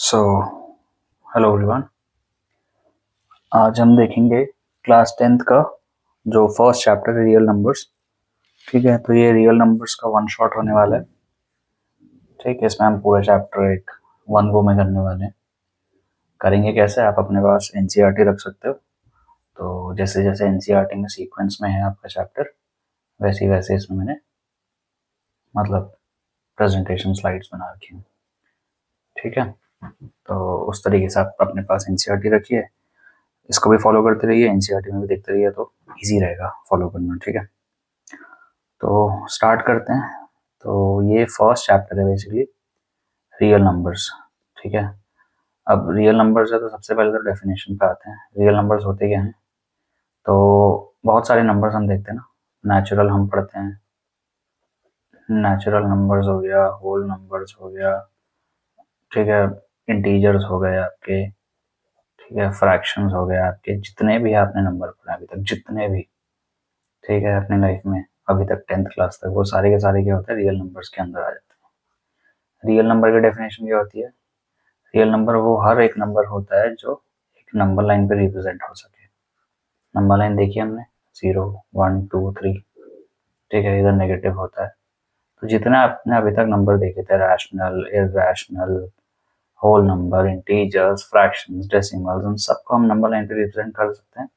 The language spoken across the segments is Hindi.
So hello everyone. आज हम देखेंगे क्लास 10th का जो फर्स्ट चैप्टर है रियल नंबर्स। ठीक है, तो ये रियल नंबर्स का वन शॉट होने वाला है। ठीक है, इसमें हम पूरा चैप्टर एक वन गो में करने वाले हैं। करेंगे कैसे, आप अपने पास एनसीईआरटी रख सकते हो। तो जैसे जैसे एनसीईआरटी में सीक्वेंस में है आपका चैप्टर, वैसे वैसे इसमें मैंने मतलब प्रेजेंटेशन स्लाइड्स बना रखी हैं। ठीक है, तो उस तरीके से आप अपने पास एनसीईआरटी रखिए, इसको भी फॉलो करते रहिए, एनसीईआरटी में भी देखते रहिए, तो इजी रहेगा फॉलो करना। ठीक है, तो स्टार्ट करते हैं। तो ये फर्स्ट चैप्टर है बेसिकली रियल नंबर्स। ठीक है, अब रियल नंबर्स है तो सबसे पहले तो डेफिनेशन पे आते हैं। रियल नंबर्स होते क्या हैं? तो बहुत सारे नंबर्स हम देखते हैं ना, नेचुरल हम पढ़ते हैं, नेचुरल नंबर्स हो गया, होल नंबर्स हो गया, ठीक है, इंटीजर्स हो गए आपके, ठीक है, फ्रैक्शंस हो गए आपके, जितने भी आपने नंबर पढ़े अभी तक, जितने भी, ठीक है, अपने लाइफ में अभी तक 10th क्लास तक, वो सारे के सारे क्या होते हैं, रियल नंबर्स के अंदर आ जाते हैं। रियल नंबर की डेफिनेशन क्या होती है? रियल नंबर वो हर एक नंबर होता है जो एक नंबर लाइन पे रिप्रेजेंट हो सके। नंबर लाइन देखी हमने, 0 1 2 3, ठीक है, इधर नेगेटिव होता है। तो जितने आपने अभी तक नंबर देखे थे, rational, irrational, whole number, integers, fractions, decimals, उन सबको हम नंबर लाइन पे रिप्रेजेंट कर सकते हैं।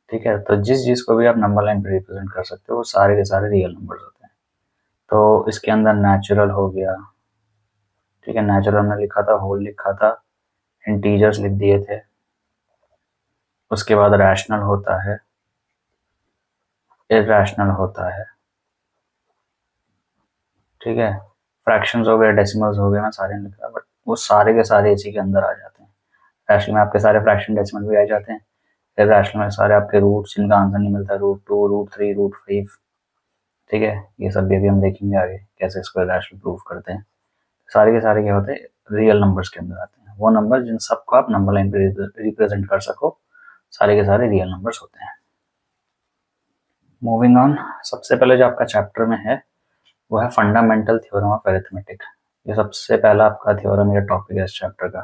ठीक है, तो जिस जिस को भी आप नंबर लाइन पे रिप्रेजेंट कर सकते हो वो सारे के सारे रियल नंबर्स होते हैं। तो इसके अंदर नेचुरल हो गया, ठीक है, नेचुरल हमने लिखा था, होल लिखा था, इंटीजर्स लिख दिए थे। उसके बाद रैशनल होता है, इरैशनल होता है, ठीक है, फ्रैक्शंस हो गए, डेसिमल्स हो गए, मैं सारे लिखा, बट वो सारे के सारे इसी के अंदर आ जाते हैं। रैशनल में आपके सारे फ्रैक्शन डेसिमल भी आ जाते हैं। इरैशनल में सारे आपके रूट्स जिनका आंसर नहीं मिलता, √2, √3, √5, ठीक है, ये सब भी अभी हम देखेंगे आगे कैसे इसको इरैशनल प्रूव करते हैं। सारे के सारे क्या होते हैं, रियल नंबर्स के अंदर आते हैं। वो नंबर जिन सबको आप नंबर लाइन पे रिप्रेजेंट कर सको, सारे के सारे रियल नंबर्स होते हैं। मूविंग ऑन, सबसे पहले जो आपका चैप्टर में है वो है फंडामेंटल थ्योरम ऑफ अरिथमेटिक। ये सबसे पहला आपका थ्योरम या टॉपिक है इस चैप्टर का।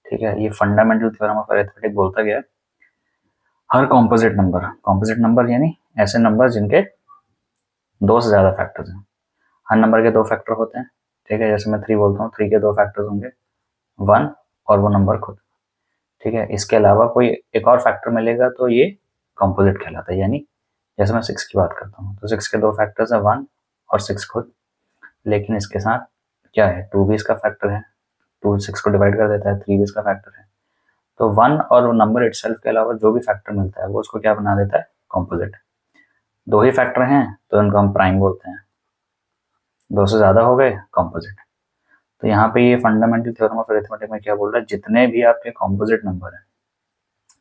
ठीक है, ये फंडामेंटल थ्योरम ऑफ अरिथमेटिक बोलता गया हर कॉम्पोजिट नंबर यानी ऐसे नंबर जिनके दो से ज्यादा फैक्टर्स हैं। हर नंबर के दो फैक्टर होते हैं। ठीक है, जैसे मैं 3 बोलता हूँ, 3 के दो फैक्टर्स होंगे, 1 और वो नंबर खुद। ठीक है, इसके अलावा कोई एक और फैक्टर मिलेगा तो ये कॉम्पोजिट कहलाता है। यानी जैसे मैं 6 की बात करता हूँ तो 6 के दो फैक्टर्स है, 1 और 6 खुद। लेकिन इसके साथ क्या है, 2 भी इसका फैक्टर है, 2 6 को डिवाइड कर देता है, 3 भी इसका फैक्टर है। तो 1 और वो नंबर इटसेल्फ के अलावा जो भी फैक्टर मिलता है वो उसको क्या बना देता है, कॉम्पोजिट। दो ही फैक्टर हैं तो इनको हम प्राइम बोलते हैं, दो से ज्यादा हो गए कॉम्पोजिट। तो यहाँ पे ये फंडामेंटल थ्योरम ऑफ अरिथमेटिक में क्या बोल रहा है, जितने भी आपके कॉम्पोजिट नंबर हैं,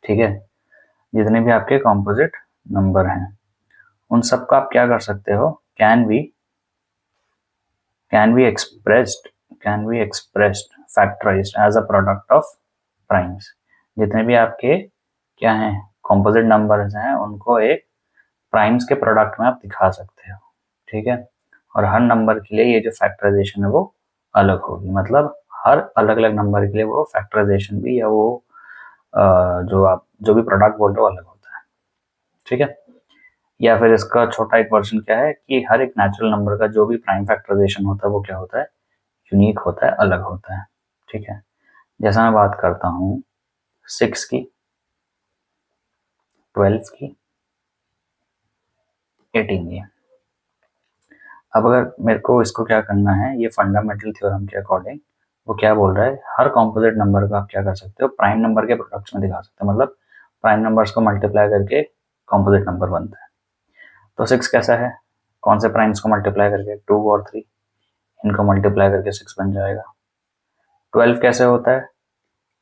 ठीक है, जितने भी आपके कॉम्पोजिट नंबर हैं उन सबका आप क्या कर सकते हो, can be expressed factorized as a product of primes. जितने भी आपके क्या हैं, कॉम्पोजिट नंबर्स हैं, उनको एक प्राइम्स के प्रोडक्ट में आप दिखा सकते हो। ठीक है, और हर नंबर के लिए ये जो फैक्टराइजेशन है वो अलग होगी। मतलब हर अलग अलग नंबर के लिए वो फैक्टराइजेशन भी या वो जो आप जो भी प्रोडक्ट बोल रहे हो अलग होता है। ठीक है, या फिर इसका छोटा एक वर्जन क्या है कि हर एक नेचुरल नंबर का जो भी प्राइम फैक्टराइजेशन होता है वो क्या होता है, यूनिक होता है, अलग होता है। ठीक है, जैसा मैं बात करता हूँ 6 की, 12 की, 18 की। अब अगर मेरे को इसको क्या करना है, ये फंडामेंटल थ्योरम के अकॉर्डिंग वो क्या बोल रहा है, हर कॉम्पोजिट नंबर का आप क्या कर सकते हो, प्राइम नंबर के प्रोडक्ट्स में दिखा सकते हो। मतलब प्राइम नंबर्स को मल्टीप्लाई करके कॉम्पोजिट नंबर बनता है। तो 6 कैसा है, कौन से प्राइम्स को मल्टीप्लाई करके, 2 और 3, इनको मल्टीप्लाई करके 6 बन जाएगा। 12 कैसे होता है,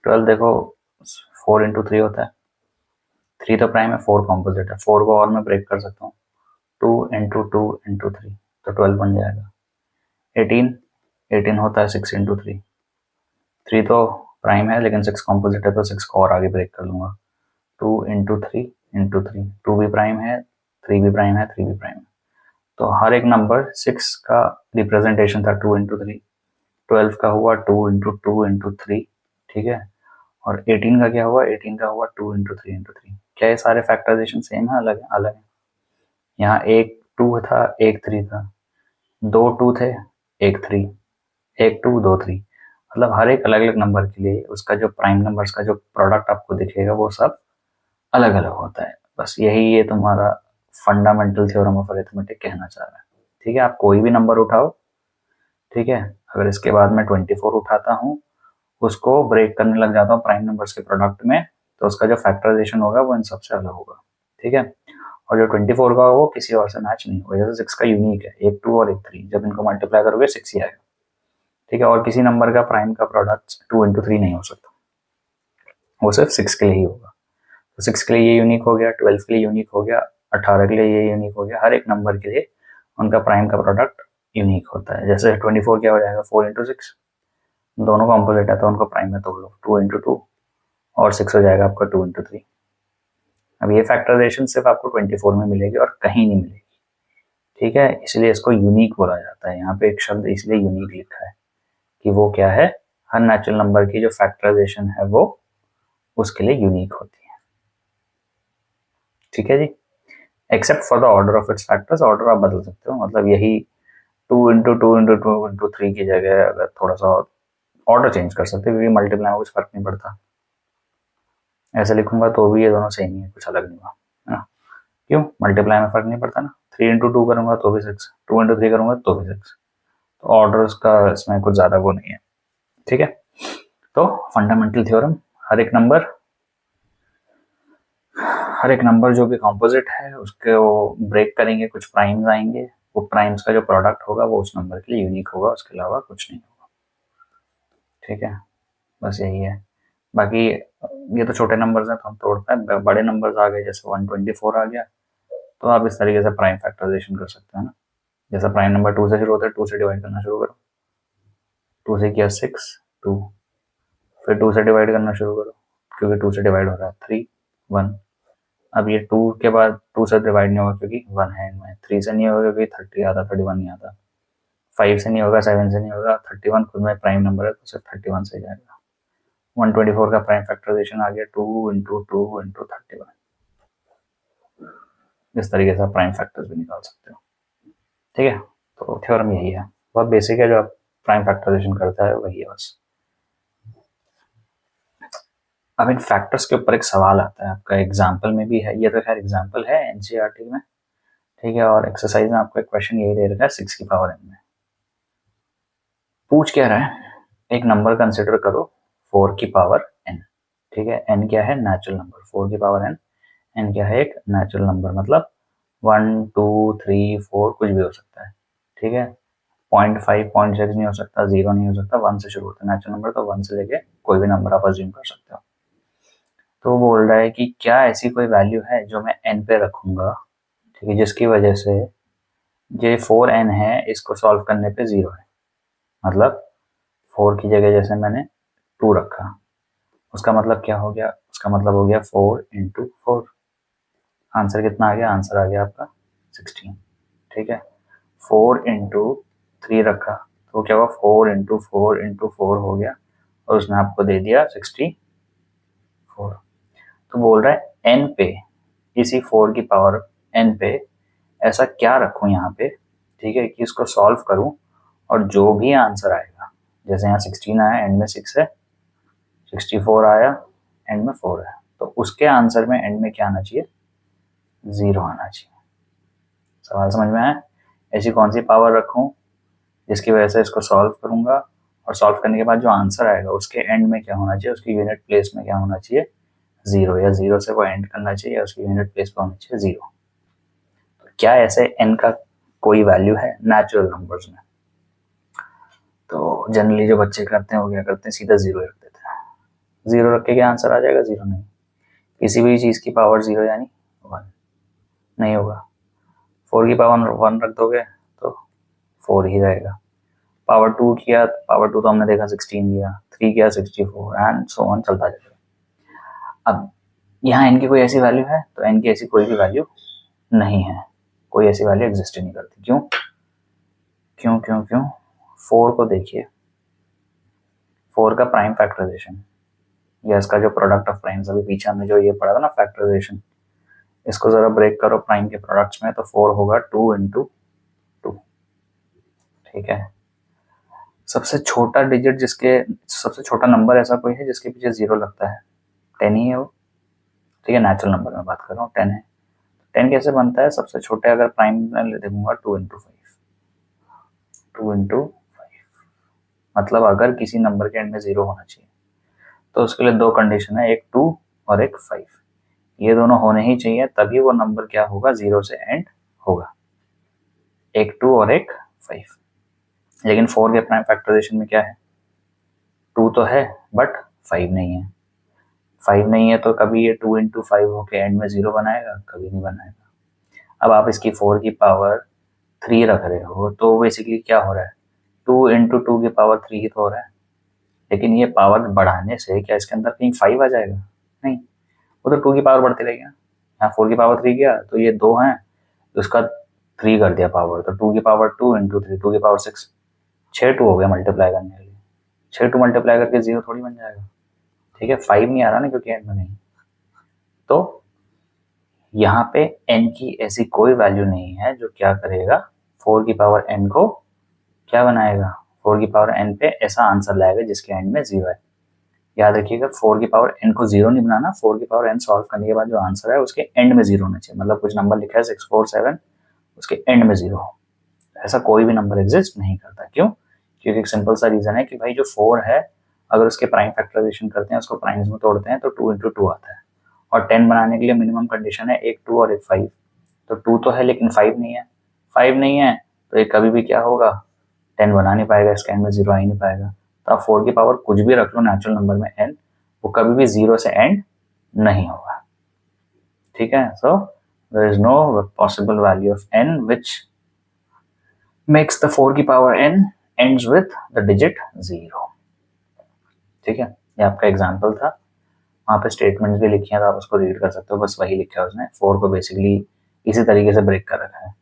12 देखो 4 इंटू 3 होता है, 3 तो प्राइम है, 4 कॉम्पोजिट है, 4 को और मैं ब्रेक कर सकता हूँ, 2 इंटू 2 इंटू 3, तो 12 बन जाएगा। 18 होता है 6 इंटू 3, 3 तो प्राइम है लेकिन 6 कॉम्पोजिट है तो 6 को और आगे ब्रेक कर लूंगा, 2 इंटू 3 इंटू 3, 2 भी प्राइम है, 3 भी प्राइम है, 3 भी प्राइम है। तो हर एक नंबर 6 का रिप्रेजेंटेशन था 2 इंटू 3, 12 का हुआ 2 इंटू 2 इंटू 3, ठीक है। और 18 का क्या हुआ, 18 का हुआ 2 इंटू थ्री इंटू थ्री। क्या ये सारे फैक्टराइजेशन सेम है, अलग है? अलग है। यहाँ एक 2 था, एक 3 था, 2 2 थे, एक 3, एक 2 2 3। मतलब हर एक अलग अलग नंबर के लिए उसका जो प्राइम नंबर्स का जो प्रोडक्ट आपको दिखेगा वो सब अलग अलग होता है। बस यही ये तुम्हारा फंडामेंटल थ्योरम ऑफ अरिथमेटिक कहना चाह रहा है। ठीक है, आप कोई भी नंबर उठाओ, ठीक है, अगर इसके बाद मैं 24 उठाता हूँ, उसको ब्रेक करने लग जाता हूँ प्राइम नंबर्स के प्रोडक्ट में, तो उसका जो फैक्टराइजेशन होगा वो इन सबसे अलग होगा। ठीक है, और जो 24 का वो किसी और से मैच नहीं होगा। जैसे 6 का यूनिक है, एक 2 और एक 3, जब इनको मल्टीप्लाई करोगे 6 ही आएगा। ठीक है, और किसी नंबर का प्राइम का प्रोडक्ट 2 इंटू 3 नहीं हो सकता, वो सिर्फ 6 के लिए ही होगा। तो 6 के लिए ये यूनिक हो गया, 12 के लिए यूनिक हो गया, 18 के लिए ये यूनिक हो गया। हर एक नंबर के लिए उनका प्राइम का प्रोडक्ट यूनिक होता है। जैसे 24 क्या हो जाएगा, 4 इंटू 6, दोनों का ऑपोजिट है तो उनको प्राइम में तोड़ लो, 2 इंटू 2, और 6 हो जाएगा आपका 2 इंटू 3। अब ये फैक्टराइजेशन सिर्फ आपको 24 में मिलेगी और कहीं नहीं मिलेगी। ठीक है, इसलिए इसको यूनिक बोला जाता है। यहाँ पे एक शब्द इसलिए यूनिक लिखा है कि वो क्या है, हर नेचुरल नंबर की जो फैक्टराइजेशन है वो उसके लिए यूनिक होती है। ठीक है जी, except for the order of its factors. Order आप बदल सकते हो, मतलब यही 2 इंटू 2 इंटू 2 इंटू 3 की जगह अगर थोड़ा सा ऑर्डर चेंज कर सकते हो, क्योंकि मल्टीप्लाई में कुछ फर्क नहीं पड़ता। ऐसे लिखूंगा तो भी ये दोनों सेम ही है, कुछ अलग नहीं हुआ, है ना? क्यों? मल्टीप्लाई में फर्क नहीं पड़ता ना। 3 इंटू 2 करूंगा तो भी 6, 2 इंटू 3 करूंगा तो भी 6। तो ऑर्डर का इसमें कुछ ज्यादा वो नहीं है। ठीक है, तो फंडामेंटल थ्योरम, हर एक नंबर जो भी कॉम्पोजिट है उसके वो ब्रेक करेंगे, कुछ प्राइम्स आएंगे, वो प्राइम्स का जो प्रोडक्ट होगा वो उस नंबर के लिए यूनिक होगा, उसके अलावा कुछ नहीं होगा। ठीक है, बस यही है। बाकी ये तो छोटे नंबर्स हैं तो हम तोड़ पाए, बड़े नंबर्स आ गए जैसे 124 आ गया, तो आप इस तरीके से प्राइम फैक्टराइजेशन कर सकते हैं ना। जैसा प्राइम नंबर 2 से शुरू होता है, 2 से डिवाइड करना शुरू करो, 2 से किया 6 2, फिर 2 से डिवाइड करना शुरू करो, क्योंकि 2 से डिवाइड हो रहा है 3 1। अब ये 2 के बाद 2 से डिवाइड नहीं होगा क्योंकि 1 है इनमें, 3 से नहीं होगा क्योंकि 30 आता, 31 नहीं आता, 5 से नहीं होगा, 7 से नहीं होगा, 31 खुद में प्राइम नंबर है तो सिर्फ 31 से जाएगा। 124 का प्राइम फैक्टराइजेशन आ गया 2 इंटू 2 इंटू 31। इस तरीके से आप प्राइम फैक्टर्स भी निकाल सकते हो। ठीक है, तो थ्योरम यही है, बहुत बेसिक है, जो आप प्राइम फैक्टराइजेशन करता है वही है बस। अब इन फैक्टर्स के ऊपर एक सवाल आता है, आपका एग्जाम्पल में भी है, ये तो खैर एग्जाम्पल है एनसीईआरटी में, ठीक है, और एक्सरसाइज में आपको एक क्वेश्चन यही दे रखा है 6 की पावर n में। पूछ क्या रहा है, एक नंबर कंसिडर करो 4 की पावर n। ठीक है, n क्या है, नेचुरल नंबर, 4 की पावर n, n क्या है, एक नेचुरल नंबर, मतलब 1 2 3 4 कुछ भी हो सकता है। ठीक है, 0.5 0.6 नहीं हो सकता, 0 नहीं हो सकता, 1 से शुरू होता है नेचुरल नंबर, तो 1 से लेके कोई भी नंबर आप अज्यूम कर सकते हो। तो बोल रहा है कि क्या ऐसी कोई वैल्यू है जो मैं n पे रखूंगा, ठीक है, जिसकी वजह से ये 4n है इसको सॉल्व करने पे 0 है। मतलब 4 की जगह जैसे मैंने 2 रखा, उसका मतलब क्या हो गया, उसका मतलब हो गया 4 इंटू 4। आंसर कितना आ गया, आंसर आ गया आपका 16। ठीक है, 4 इंटू 3 रखा तो क्या हुआ, 4 इंटू 4 इंटू 4 हो गया, और उसने आपको दे दिया 64। तो बोल रहा है n पे, इसी 4 की पावर n पे ऐसा क्या रखूं यहाँ पे, ठीक है, कि इसको सॉल्व करूं और जो भी आंसर आएगा, जैसे यहाँ 16 आया, एंड में 6 है, 64 आया, एंड में 4 है, तो उसके आंसर में एंड में क्या आना चाहिए, 0 आना चाहिए। सवाल समझ में आया? ऐसी कौन सी पावर रखूं जिसकी वजह से इसको सॉल्व करूंगा और सॉल्व करने के बाद जो आंसर आएगा उसके एंड में क्या होना चाहिए, उसकी यूनिट प्लेस में क्या होना चाहिए, 0, या 0 से वो एंड करना चाहिए, या उसकी यूनिट प्लेस पे होना चाहिए 0। तो क्या ऐसे n का कोई वैल्यू है नेचुरल नंबर्स में? तो जनरली जो बच्चे करते हैं वो क्या करते हैं, सीधा 0 रख देते हैं। 0 रख के क्या आंसर आ जाएगा, 0 नहीं। किसी भी चीज की पावर 0 यानी 1 नहीं होगा। 4 की पावर 1 रख दोगे तो 4 ही रहेगा। पावर 2 किया, पावर 2 तो हमने देखा 16 किया, 3 किया 64, एंड सो ऑन चलता जाएगा। अब यहाँ n की कोई ऐसी वैल्यू है, तो n की ऐसी कोई भी वैल्यू नहीं है, कोई ऐसी वैल्यू एग्जिस्ट ही नहीं करती। क्यों क्यों क्यों क्यों? 4 को देखिए, 4 का प्राइम फैक्टराइजेशन या इसका जो प्रोडक्ट ऑफ प्राइम्स, अभी पीछे हमने जो ये पढ़ा था ना फैक्टराइजेशन, इसको जरा ब्रेक करो प्राइम के प्रोडक्ट्स में, तो 4 होगा 2 इंटू 2। ठीक है, सबसे छोटा डिजिट जिसके, सबसे छोटा नंबर ऐसा कोई है जिसके पीछे 0 लगता है? 10 ही है वो। ठीक है, नेचुरल नंबर में बात कर रहा हूँ, 10 है। 10 कैसे बनता है? सबसे छोटे अगर प्राइम में देखूंगा 2 इंटू 5, 2 इंटू 5, मतलब अगर किसी नंबर के एंड में 0 होना चाहिए तो उसके लिए दो कंडीशन है, एक 2 और एक 5। ये दोनों होने ही चाहिए, तभी वो नंबर क्या होगा, 0 से एंड होगा। एक 2 और एक 5। लेकिन 4 के प्राइम फैक्टराइजेशन में क्या है, 2 तो है बट 5 नहीं है। 5 नहीं है तो कभी ये 2 इंटू 5 होके एंड में 0 बनाएगा? कभी नहीं बनाएगा। अब आप इसकी 4 की पावर 3 रख रहे हो तो बेसिकली क्या हो रहा है, 2 इंटू 2 की पावर 3 ही तो हो रहा है। लेकिन ये पावर बढ़ाने से क्या इसके अंदर कहीं 5 आ जाएगा? नहीं, वो तो 2 की पावर बढ़ती रहेगी ना। यहाँ 4 की पावर 3 गया तो ये 2 है, तो उसका 3 कर दिया पावर, तो 2 की पावर 2 इंटू 3, 2 की पावर 6, 6 2 हो गया मल्टीप्लाई करने के लिए। 6 2 मल्टीप्लाई करके 0 थोड़ी बन जाएगा। ठीक है, 5 नहीं आ रहा ना क्योंकि एंड में नहीं। तो यहाँ पे n की ऐसी कोई वैल्यू नहीं है जो क्या करेगा, 4 की पावर n को क्या बनाएगा, 4 की पावर n पे ऐसा आंसर लाएगा जिसके एंड में 0 है। याद रखिएगा, 4 की पावर n को 0 नहीं बनाना, 4 की पावर n सॉल्व करने के बाद जो आंसर है उसके एंड में 0 होना चाहिए। मतलब कुछ नंबर लिखा है 647, उसके एंड में 0 हो, ऐसा कोई भी नंबर एग्जिस्ट नहीं करता। क्यों? क्योंकि एक सिंपल सा रीजन है कि भाई जो 4 है अगर उसके प्राइम फैक्टराइजेशन करते हैं, उसको प्राइम्स में तोड़ते हैं तो 2 इंटू 2 आता है। और 10 बनाने के लिए मिनिमम कंडीशन है एक 2 और एक 5। तो 2 तो है लेकिन 5 नहीं है। 5 नहीं है तो ये कभी भी क्या होगा, 10 बना नहीं पाएगा, इसके एंड में 0 आ ही नहीं पाएगा। तो आप 4 की पावर कुछ भी रख लो नेचुरल नंबर में n, वो कभी भी 0 से एंड नहीं होगा। ठीक है, so there is no possible value of n which makes the 4 की power n ends with the digit 0। ठीक है, ये आपका एग्जांपल था। वहाँ पे स्टेटमेंट्स भी लिखी हैं तो आप उसको रीड कर सकते हो, बस वही लिखा है उसने। 4 को बेसिकली इसी तरीके से ब्रेक कर रखा है।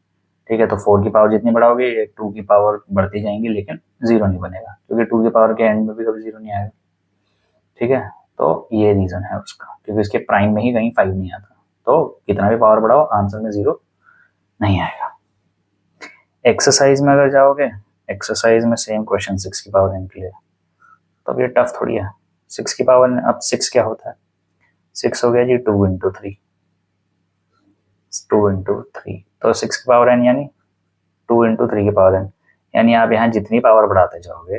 ठीक है, तो 4 की पावर जितनी बढ़ाओगे ये 2 की पावर बढ़ती जाएंगी लेकिन 0 नहीं बनेगा, क्योंकि 2 की पावर के एंड में भी कभी 0 नहीं आएगा। ठीक है, तो ये रीजन है उसका, क्योंकि इसके प्राइम में ही कहीं 5 नहीं आता, तो कितना भी पावर बढ़ाओ आंसर में 0 नहीं आएगा। एक्सरसाइज में अगर जाओगे, एक्सरसाइज में सेम क्वेश्चन 6 की पावर n के लिए, तो अब ये टफ थोड़ी है। 6 की पावर, अब 6 क्या होता है, 6 हो गया जी 2 इंटू 3, 2 इंटू 3, तो 6 की पावर n यानी 2 इंटू 3 की पावर n, यानी आप यहाँ जितनी पावर बढ़ाते जाओगे,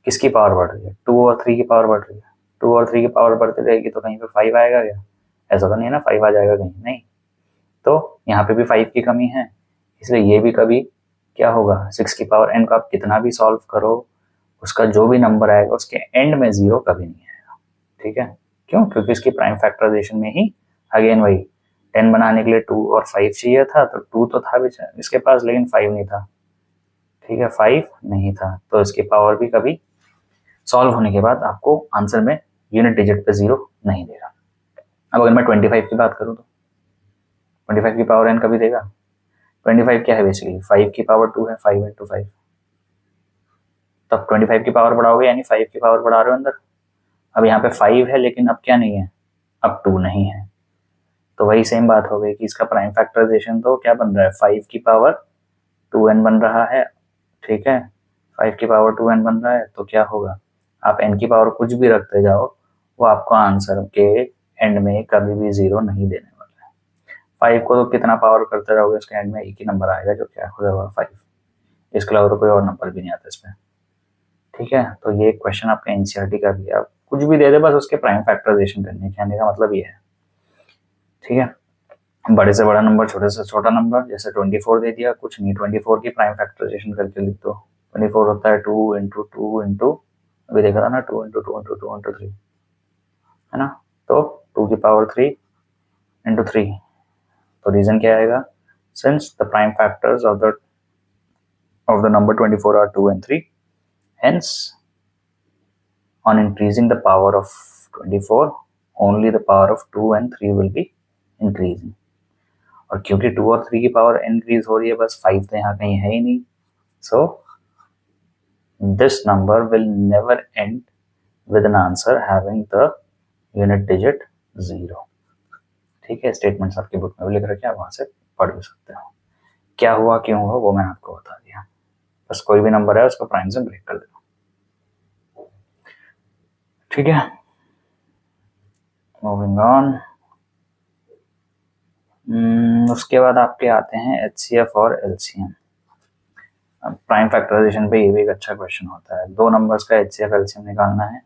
किसकी पावर बढ़ रही है, 2 और 3 की पावर बढ़ रही है। 2 और 3 की पावर बढ़ती रहेगी तो कहीं पे 5 आएगा क्या? ऐसा तो नहीं है ना 5 आ जाएगा कहीं, नहीं। तो यहाँ पे भी 5 की कमी है, इसलिए ये भी कभी क्या होगा, 6 की पावर n को आप कितना भी सॉल्व करो, उसका जो भी नंबर आएगा उसके एंड में 0 कभी नहीं आएगा। ठीक है, क्यों? क्योंकि इसकी प्राइम फैक्टराइजेशन में ही अगेन वही 10 बनाने के लिए 2 और 5 चाहिए था, तो 2 तो था भी इसके पास लेकिन 5 नहीं था। ठीक है, 5 नहीं था तो इसकी पावर भी कभी सॉल्व होने के बाद आपको आंसर में यूनिट डिजिट पे 0 नहीं देगा। अब अगर मैं 25 की बात करूँ तो 25 की पावर n कभी देगा? 25 क्या है बेसिकली, 5 की पावर 2 है, 5 इंटू 5। तब 25 की पावर बढ़ाओगे यानी 5 की पावर बढ़ा रहे हो अंदर। अब यहाँ पे 5 है लेकिन अब क्या नहीं है, अब 2 नहीं है। तो वही सेम बात हो गई कि इसका प्राइम फैक्टराइजेशन तो क्या बन रहा है, 5 की पावर 2n बन रहा है। ठीक है, 5 की पावर 2n बन रहा है, तो क्या होगा, आप n की पावर कुछ भी रखते जाओ, वो आपको आंसर के एंड में कभी भी 0 नहीं देने वाला है। 5 को तो कितना पावर करते रहोगे, उसके एंड में एक ही नंबर आएगा जो क्या हो जाएगा 5। इसके अलावा तो कोई और नंबर भी नहीं आता इसमें। ठीक है, तो ये क्वेश्चन आपका एनसीईआरटी का भी है, आप कुछ भी दे दे बस उसके प्राइम फैक्टराइजेशन करने, कहने का मतलब ये है। ठीक है, बड़े से बड़ा नंबर, छोटे से छोटा नंबर, जैसे 24 दे दिया, कुछ नहीं, 24 की प्राइम फैक्टराइजेशन करके लिख दो। 24 होता है 2 इंटू 2 इंटू, अभी देखा था ना, 2 इंटू 2 इंटू 2 इंटू 3, है ना। तो 2 की पावर 3 इंटू 3, तो रीजन क्या आएगा, since the prime factors of the number 24 are 2 and 3, hence on increasing the power of 24 only the power of 2 and 3 will be increasing। और क्योंकि 2 और 3 की पावर इंक्रीज हो रही है, बस 5 तो यहाँ कहीं है ही नहीं, so this number will never end with an answer having the unit digit 0। ठीक है, स्टेटमेंट्स आपकी बुक में भी लिख रखे हैं, वहां से पढ़ भी सकते हो। क्या हुआ क्यों हुआ वो मैंने आपको बता दिया। बस कोई भी नंबर है उसको प्राइम से ब्रेक कर देना। ठीक है, मूविंग ऑन। उसके बाद आपके आते हैं एचसीएफ और एलसीएम। प्राइम फैक्टराइजेशन पे ये भी एक अच्छा क्वेश्चन होता है। दो नंबर्स का एचसीएफ एलसीएम निकालना है।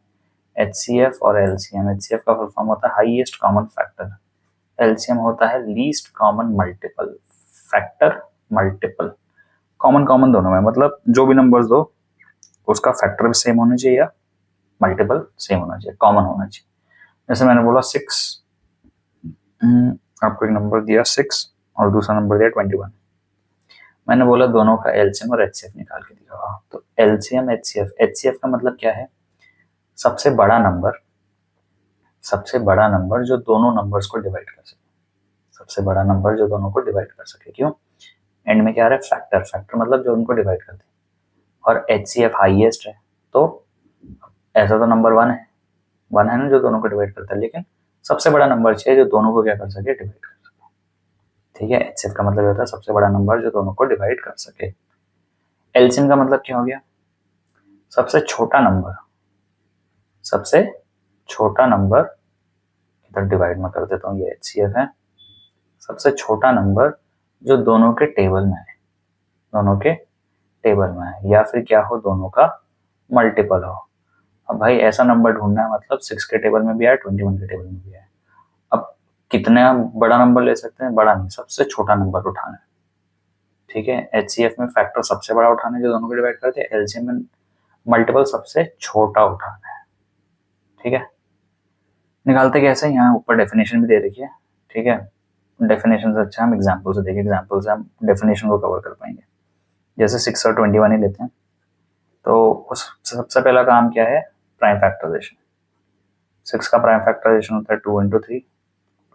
एचसीएफ और एलसीएम, एचसीएफ का फुल फॉर्म होता है हाईएस्ट कॉमन फैक्टर, एलसीएम होता है least common multiple. Factor multiple, common common दोनों में, मतलब जो भी नंबर्स दो उसका फैक्टर भी सेम होना चाहिए या मल्टीपल सेम होना चाहिए, कॉमन होना चाहिए। जैसे मैंने बोला 6, आपको एक नंबर दिया 6 और दूसरा नंबर दिया 21। मैंने बोला दोनों का एलसीएम और एचसीएफ निकाल के दिया। तो एलसीएम एचसीएफ, एचसीएफ का मतलब क्या है? सबसे बड़ा नंबर, सबसे बड़ा नंबर जो दोनों नंबर्स को डिवाइड कर सके, सबसे बड़ा नंबर जो दोनों को डिवाइड कर सके। क्यों? एंड में क्या आ रहा है? फैक्टर, फैक्टर मतलब जो उनको डिवाइड करते हैं। और एचसीएफ हाईएस्ट है, तो ऐसा तो नंबर 1 है, 1 है ना जो दोनों को डिवाइड करता है, लेकिन सबसे बड़ा नंबर चाहिए जो दोनों को क्या कर सके? डिवाइड कर सके। ठीक है, एचसीएफ का मतलब होता है सबसे बड़ा नंबर जो दोनों को डिवाइड कर सके। एलसीएम का मतलब क्या हो गया? सबसे छोटा नंबर, सबसे छोटा नंबर, इधर डिवाइड में कर देता हूँ, ये एचसीएफ है। सबसे छोटा नंबर जो दोनों के टेबल में है, दोनों के टेबल में है, या फिर क्या हो, दोनों का मल्टीपल हो। अब भाई ऐसा नंबर ढूंढना है, मतलब 6 के टेबल में भी आया, 21 के टेबल में भी आया। अब कितना बड़ा नंबर ले सकते हैं? बड़ा नहीं, सबसे छोटा नंबर उठाना है। ठीक है, एचसीएफ में फैक्टर सबसे बड़ा उठाना है जो दोनों को डिवाइड करते हैं, एलसीएम में मल्टीपल सबसे छोटा उठाना है। ठीक है, निकालते कैसे? यहाँ ऊपर डेफिनेशन भी दे रखी है। ठीक है, डेफिनेशन से अच्छा हम एग्जाम्पल से देखें, एग्जाम्पल से हम डेफिनेशन को कवर कर पाएंगे। जैसे 6 और 21 ही लेते हैं, तो उस सबसे पहला काम क्या है? Prime factorisation. 6 का प्राइम फैक्टराइजेशन होता है 2 इंटू 3,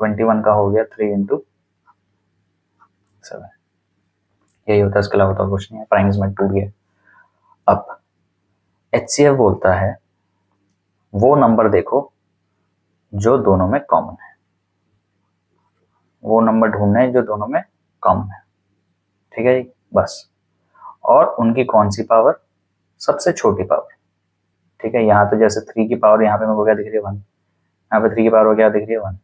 21 का हो गया 3 इंटू 7, यही होता है, इसके अलावा तो कुछ नहीं है। प्राइम्स में टूट गया। अब एचसीएफ बोलता है वो नंबर देखो जो दोनों में कॉमन है, वो नंबर ढूंढना है जो दोनों में कॉमन है। ठीक है जी, बस। और उनकी कौन सी पावर? सबसे छोटी पावर। ठीक है, यहाँ तो जैसे 3 की पावर यहाँ पे मेरे को क्या दिख रही है? 1। यहाँ पे 3 की पावर क्या दिख रही है? 1।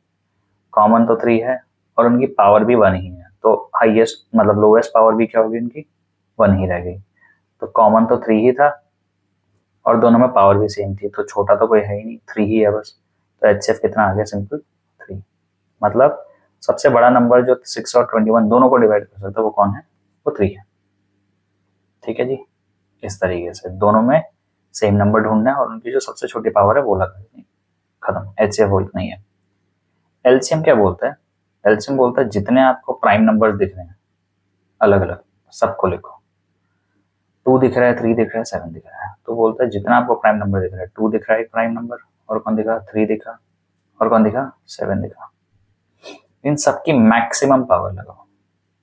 कॉमन तो 3 है और उनकी पावर भी 1 ही है, तो हाईएस्ट मतलब लोएस्ट पावर भी क्या होगी उनकी? 1 ही रह गई। तो कॉमन तो 3 ही था और दोनों में पावर भी सेम थी, तो छोटा तो कोई है ही नहीं, 3 ही है बस। तो एचसीएफ कितना आ गया? सिंपल 3। मतलब सबसे बड़ा नंबर जो 6 और 21 दोनों को डिवाइड कर सकता है वो कौन है? वो 3 है। ठीक है जी, इस तरीके से दोनों में सेम नंबर ढूंढना है और उनकी जो सबसे छोटी पावर है वो लगा देनी, खत्म। एचसीएफ वो इतना ही है। एलसीएम क्या बोलता है? एलसीएम बोलता है जितने आपको प्राइम नंबर्स दिख रहे हैं अलग अलग, सबको लिखो। 2 दिख रहा है, 3 दिख रहा है, 7 दिख रहा है, तो बोलता है जितना आपको प्राइम नंबर दिख रहा है, 2 दिख रहा है एक प्राइम नंबर, और कौन दिखा? 3 दिखा, और कौन दिखा? 7 दिखा। इन सबकी मैक्सिमम पावर लगाओ।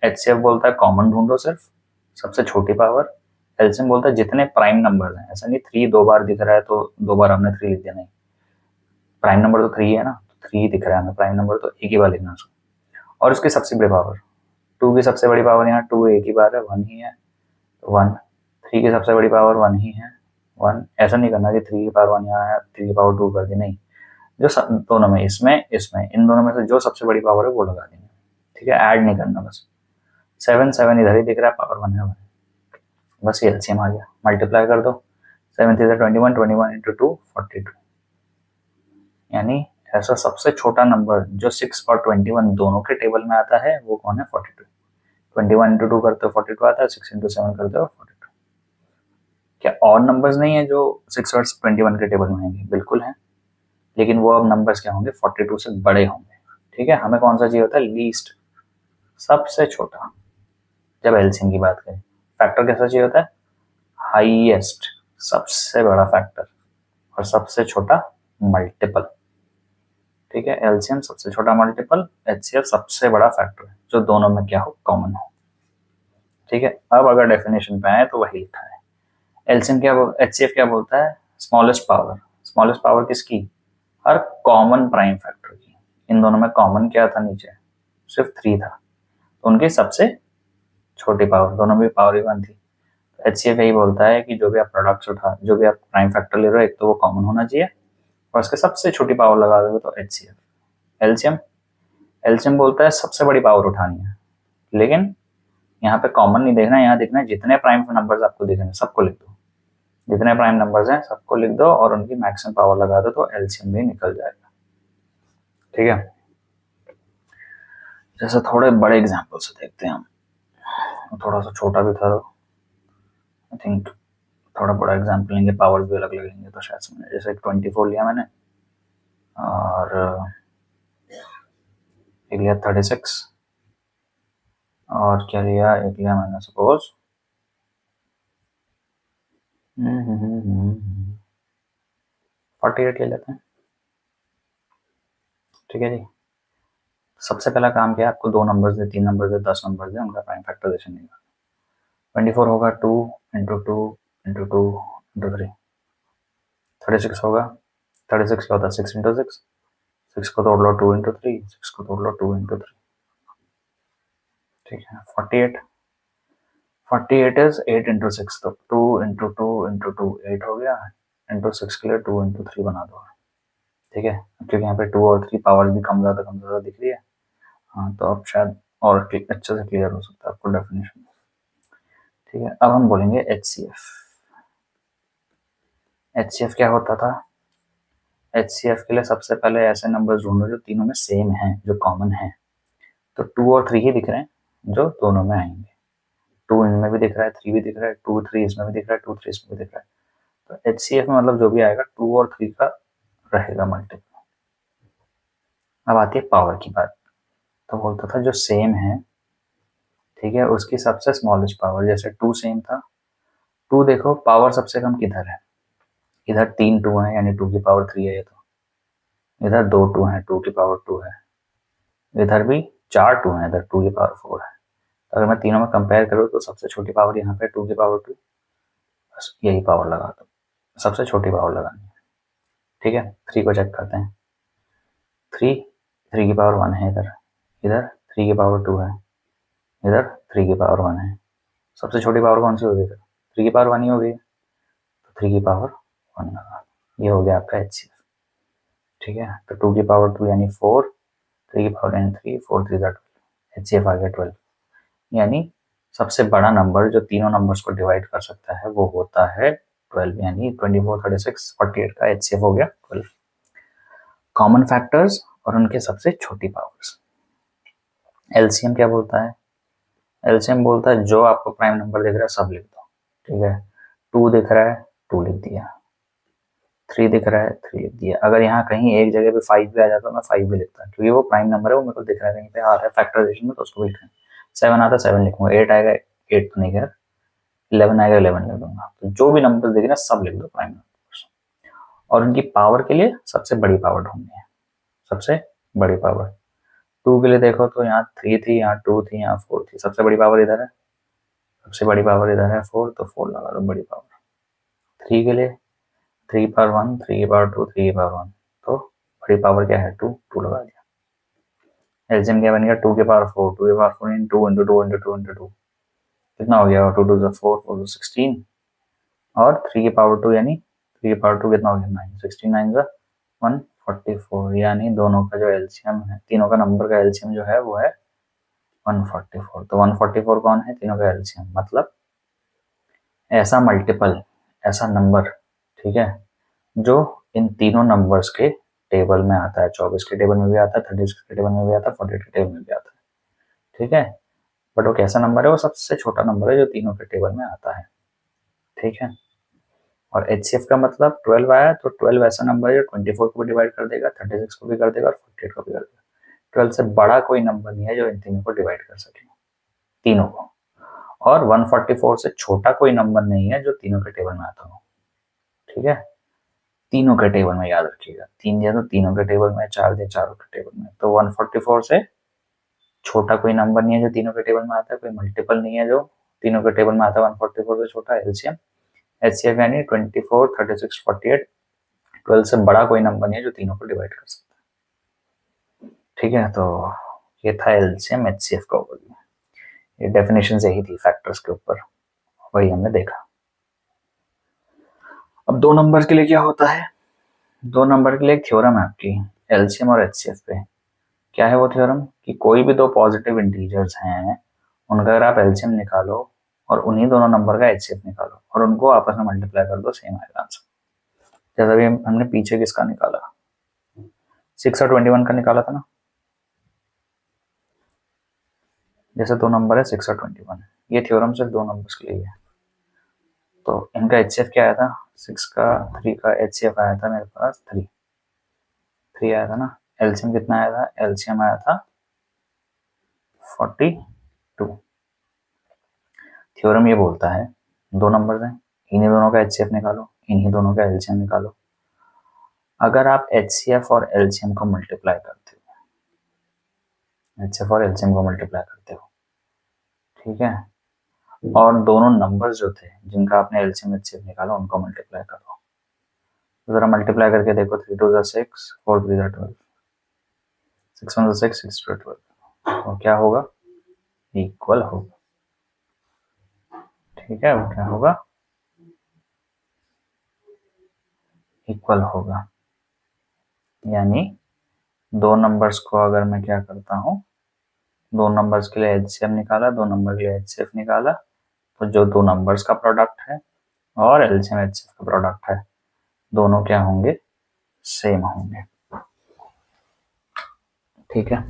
एचसीएफ बोलता है कॉमन ढूंढो सिर्फ, सबसे छोटी पावर। एलसीएम बोलता है जितने प्राइम नंबर हैं, ऐसा नहीं 3 2 बार दिख रहा है तो 2 बार हमने 3 लिख दिया, नहीं। प्राइम नंबर तो 3 है ना, 3 दिख रहा है हमें प्राइम नंबर, तो एक ही बार लिखना उसको। और उसकी सबसे बड़ी पावर, 2 की सबसे बड़ी पावर यहाँ 2 एक ही बार है, 1 ही है, तो 1। 3 की सबसे बड़ी पावर 1 ही है, 1। ऐसा नहीं करना कि 3 की पावर 1 यहाँ है, 3 की पावर 2 कर दी, नहीं। जो दोनों में, इसमें इसमें इन दोनों में से जो सबसे बड़ी पावर है वो लगा देनी। ठीक है, ऐड नहीं करना बस। 7 7 इधर ही दिख रहा है, पावर 1 है 1, बस ये एलसीएम आ गया। मल्टीप्लाई कर दो, 7 3 21, 21 इंटू 2 42। यानी ऐसा सबसे छोटा नंबर जो 6 और 21 दोनों के टेबल में आता है वो कौन है? 42। 21 इंटू 2 करते हो 42 आता है, 6 इंटू 7 करते हो 42। क्या और नंबर्स नहीं है जो 6 और 21 के टेबल में आएंगे? बिल्कुल है, लेकिन वो अब नंबर्स क्या होंगे? 42 से बड़े होंगे। ठीक है, हमें कौन सा चाहिए होता है? लीस्ट, सबसे छोटा। जब एलसीएम की बात करें, फैक्टर कैसा चाहिए होता है? हाईएस्ट, सबसे बड़ा फैक्टर, और सबसे छोटा मल्टीपल। ठीक है, एलसीएम सबसे छोटा मल्टीपल, एचसीएफ सबसे बड़ा फैक्टर है जो दोनों में क्या हो? कॉमन हो। ठीक है, अब अगर डेफिनेशन पे आए तो वही लिखा है। एलसीएम क्या, एचसीएफ क्या बोलता है? Smallest power. स्मॉलेस्ट पावर किसकी? हर कॉमन प्राइम फैक्टर की। इन दोनों में कॉमन क्या था, नीचे सिर्फ 3 था, तो उनकी सबसे छोटी पावर, दोनों में पावर ही 1 थी। एचसीएफ यही बोलता है कि जो भी आप प्रोडक्ट्स उठा, जो भी आप प्राइम फैक्टर ले रहे हो, एक तो वो कॉमन होना चाहिए और उसके सबसे छोटी पावर लगा दोगे तो एचसीएफ। एलसीएम, एलसीएम बोलता है सबसे बड़ी पावर उठानी है, लेकिन यहाँ पे कॉमन नहीं देखना है, यहाँ देखना है जितने प्राइम नंबर्स आपको दिख रहे हैं सबको लिख दो, जितने प्राइम नंबर्स हैं सबको लिख दो और उनकी मैक्सिमम पावर लगा दो तो एलसीएम भी निकल जाएगा। ठीक है, जैसे थोड़े बड़े एग्जाम्पल से देखते हैं हम, थोड़ा सा छोटा भी था, आई थिंक थोड़ा बड़ा एग्जाम्पल लेंगे, पावर्स भी अलग लगेंगे तो शायद समझ। जैसे 24 लिया मैंने और एक लिया 36 और क्या लिया, एक लिया मैंने सपोज 48 ले लेते हैं। ठीक है जी, सबसे पहला काम क्या है, आपको 2 numbers they, 3 numbers they, 10 numbers they, उनका प्राइम फैक्टराइजेशन निकालना। 24 होगा 2 इंटू 2 इंटू 2 इंटू 3। 36 होगा, 36 क्या होता है 6 इंटू 6, 6 को तोड़ लो 2 इंटू 3, 6 को तोड़ लो 2 इंटू 3। ठीक है, 48, 48 इज 8 इंटू 6, तो 2 इंटू 2 इंटू 2 8 हो गया, इंटू 6 के लिए 2 इंटू 3 बना दो। ठीक है, क्योंकि यहाँ पे 2 और 3 पावर्स भी कम ज़्यादा दिख रही है। हाँ, तो अब शायद और अच्छे से क्लियर हो सकता है आपको डेफिनेशन। ठीक है, अब हम बोलेंगे एचसीएफ। एचसीएफ क्या होता था, एचसीएफ के लिए सबसे पहले ऐसे नंबर्स ढूंढो जो तीनों में सेम हैं, जो कॉमन हैं। तो 2 और 3 ही दिख रहे हैं जो दोनों में आएंगे, 2 इनमें भी दिख रहा है, 3 भी दिख रहा है, 2 3 इसमें भी दिख रहा है, 2 3 इसमें भी दिख रहा है। तो एचसीएफ में मतलब जो भी आएगा 2 और 3 का रहेगा मल्टीपल। अब आती है पावर की बात, तो बोलता था जो सेम है, ठीक है, उसकी सबसे स्मॉलेस्ट पावर, जैसे 2 सेम था, 2 देखो पावर सबसे कम किधर है, इधर 3 2 है यानी 2 की पावर 3 है, ये तो इधर 2 2 है 2 की पावर 2 है, इधर भी 4 2 है, इधर 2 की पावर 4 है। तो अगर मैं तीनों में कंपेयर करूँ तो सबसे छोटी पावर यहाँ पे 2 की पावर 2, बस यही पावर लगा दो, सबसे छोटी पावर लगानी है। ठीक है, 3 को चेक करते हैं, 3 की पावर 1 है, इधर इधर 3 की पावर 2 है, इधर 3 की पावर 1 है, सबसे छोटी पावर कौन सी होगी, फिर 3 की पावर 1 ही होगी, तो 3 की पावर 1 लगा, ये हो गया आपका एचसीएफ। ठीक है, तो 2 की पावर 2 यानी 4, 3 की पावर यानी 3, 4 3 12, एचसीएफ आ गया 12। यानी सबसे बड़ा नंबर जो तीनों नंबर्स को डिवाइड कर सकता है वो होता है 12, यानी 24 36 48 का एचसीएफ हो गया 12। कॉमन फैक्टर्स और उनके सबसे छोटी पावर्स। एलसीएम क्या बोलता है, एलसीएम बोलता है जो आपको प्राइम नंबर दिख रहा है सब लिख दो। ठीक है, 2 दिख रहा है 2 लिख दिया, 3 दिख रहा है 3 लिख दिया, अगर यहाँ कहीं एक जगह पे 5 भी आ जाता तो मैं 5 भी लिखता, क्योंकि वो प्राइम नंबर है, वो मेरे को दिख रहा है कहीं पे आ रहा है फैक्टराइजेशन में, तो उसको भी लिखना है। 7 आता 7 लिखूंगा, 8 आएगा 8 तो नहीं, खैर 11 आएगा 11 लिख दूंगा। तो जो भी नंबर दिख रहे हैं सब लिख दो प्राइम नंबर्स, और उनकी पावर के लिए सबसे बड़ी पावर ढूंढनी है, सबसे बड़ी पावर। 2 के लिए देखो तो यहाँ 3 थी, यहाँ 2 थी, यहाँ 4 थी, सबसे बड़ी पावर इधर है, सबसे बड़ी पावर इधर है 4, तो 4 लगा दो बड़ी पावर। 3 के लिए 3 की पावर 1, 3 की पावर 2, 3 की पावर 1, तो बड़ी पावर क्या है 2, 2 लगा दिया। एलसीएम क्या बन गया 2 की पावर 4, 2 की पावर 4 इन 2 इंटू 2 इंटू 2 इंटू 2, कितना हो गया 2 2 4 4 16, और 3 की पावर 2 यानी 3 की पावर 2 कितना हो गया 9, 16 9 144, यानी दोनों का जो एलसीएम है, तीनों का नंबर का एलसीएम जो है वो है 144। तो 144 कौन है, तीनों का एलसीएम, मतलब ऐसा मल्टीपल, ऐसा नंबर, ठीक है, जो इन तीनों नंबर्स के टेबल में आता है। 24 के टेबल में भी आता है, 36 के टेबल में भी आता है, 48 के टेबल में भी आता है। ठीक है, बट वो कैसा नंबर है, वो सबसे छोटा नंबर है जो तीनों के टेबल में आता है। ठीक है, और एचसीएफ का मतलब 12 आया तो 12 ऐसा नंबर है जो 24 को भी डिवाइड कर देगा, 36 को भी कर देगा और 48 को भी कर देगा। 12 से बड़ा कोई नंबर नहीं है जो इन तीनों को डिवाइड कर सके, तीनों को। और 144 से छोटा कोई नंबर नहीं है जो तीनों के टेबल में आता हो। ठीक है, तीनों के टेबल में, याद रखिएगा, 3 दिया तो तीनों के टेबल में, 4 दिया चारों के टेबल में। तो 144 से छोटा कोई नंबर नहीं है जो तीनों के टेबल में आता है, कोई मल्टीपल नहीं है जो तीनों के टेबल में आता है 144 से छोटा। एलसीएम, एचसीएफ यानी 24 36 48 12 से बड़ा कोई नंबर नहीं है जो तीनों को डिवाइड कर सकता है। ठीक है, तो ये था एलसीएम एचसीएफ का ओवरव्यू। ये डेफिनेशन यही थी फैक्टर्स के ऊपर, वही हमने देखा। अब दो नंबर के लिए क्या होता है? दो नंबर के लिए एक थ्योरम है आपकी एलसीएम और एचसीएफ पे। क्या है वो थ्योरम? कि कोई भी दो पॉजिटिव इंटीजर्स हैं, उनका अगर आप एलसीएम निकालो और उन्हीं दोनों नंबर का एचसीएफ निकालो और उनको आपस में मल्टीप्लाई कर दो, सेम आएगा आंसर। जैसा भी हमने पीछे किसका निकाला, 6 और 21 का निकाला था ना। जैसे दो नंबर है 6 और 21, ये थ्योरम सिर्फ दो नंबर्स के लिए है। तो इनका एचसीएफ क्या आया था? 6 का 3 का एचसीएफ आया था मेरे पास 3 आया था ना। एलसीएम कितना आया था? एलसीएम आया था 42। थ्योरम ये बोलता है दो नंबर्स हैं, इन्हीं दोनों का एचसीएफ निकालो, इन्हीं दोनों का एलसीएम निकालो। अगर आप एचसीएफ और एलसीएम को मल्टीप्लाई करते हो, एचसीएफ और एलसीएम को मल्टीप्लाई करते हो, ठीक है, और दोनों नंबर्स जो थे जिनका आपने एलसीएम एचसीएफ निकाला उनको मल्टीप्लाई करो, तो जरा मल्टीप्लाई करके देखो। 3 2 6, 4 3 12, 6 1 6, 6 2 12, तो क्या होगा? इक्वल होगा। ठीक है, वो क्या होगा? इक्वल होगा। यानी दो नंबर्स को अगर मैं क्या करता हूँ, दो नंबर्स के लिए एचसीएफ निकाला, दो नंबर के लिए एचसीएफ निकाला, तो जो दो नंबर्स का प्रोडक्ट है और एलसीएम एचसीएफ का प्रोडक्ट है, दोनों क्या होंगे? सेम होंगे। ठीक है,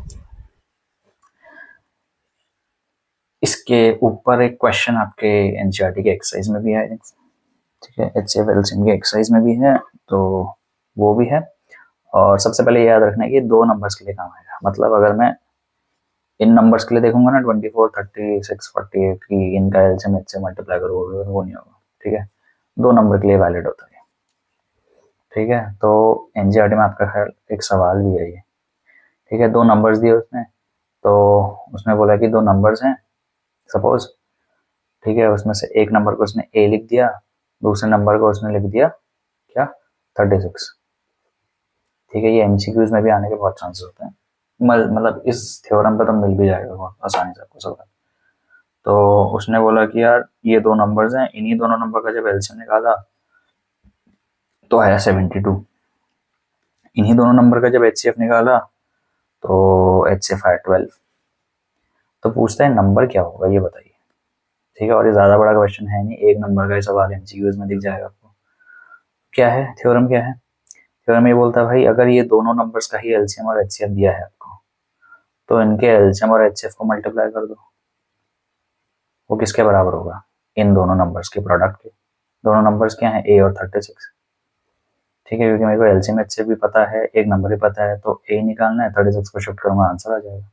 इसके ऊपर एक क्वेश्चन आपके एनसीईआरटी के एक्सरसाइज में भी है। ठीक है, एचसीएफ एलसीएम के एक्सरसाइज में भी है, तो वो भी है। और सबसे पहले याद रखना है कि दो नंबर्स के लिए काम आएगा। मतलब अगर मैं इन नंबर्स के लिए देखूंगा ना 24 36 48 की इनका एलसीएम एचसीएफ मल्टीप्लाई करोगे, वो नहीं होगा। ठीक है, दो नंबर के लिए वैलिड होता है। ठीक है, तो एनसीईआरटी में आपका ख्याल एक सवाल भी है ये। ठीक है, दो नंबर्स दिए उसने, तो उसने बोला कि दो नंबर्स हैं सपोज। ठीक है, उसमें से एक नंबर को उसने ए लिख दिया, दूसरे नंबर को उसने लिख दिया क्या? 36। ठीक है, ये एमसीक्यूज में भी आने के बहुत चांसेस होते हैं। मतलब इस थ्योरम पे तो मिल भी जाएगा बहुत आसानी से आपको सवाल। तो उसने बोला कि यार ये दो नंबर्स हैं, इन्हीं दोनों नंबर का जब एलसीएम निकाला तो आया 72। इन्हीं दोनों नंबर का जब एचसीएफ निकाला तो एचसीएफ आया 12। तो पूछता है नंबर क्या होगा, ये बताइए। ठीक है, और ये ज्यादा बड़ा क्वेश्चन है नहीं, एक नंबर का ही सवाल एमसीक्यूज में दिख जाएगा आपको। क्या है थ्योरम? क्या है थ्योरम? ये बोलता है भाई अगर ये दोनों नंबर्स का ही एलसीएम और एचसीएफ दिया है आपको, तो इनके एलसीएम और एचसीएफ को मल्टीप्लाई कर दो। वो किसके बराबर होगा? इन दोनों नंबर्स के प्रोडक्ट के। दोनों नंबर्स क्या हैं? ए और 36। ठीक है, क्योंकि मेरे को एलसीएम एचसीएफ भी पता है, एक नंबर भी पता है, तो ए निकालना है, 36 को शिफ्ट करूंगा, आंसर आ जाएगा।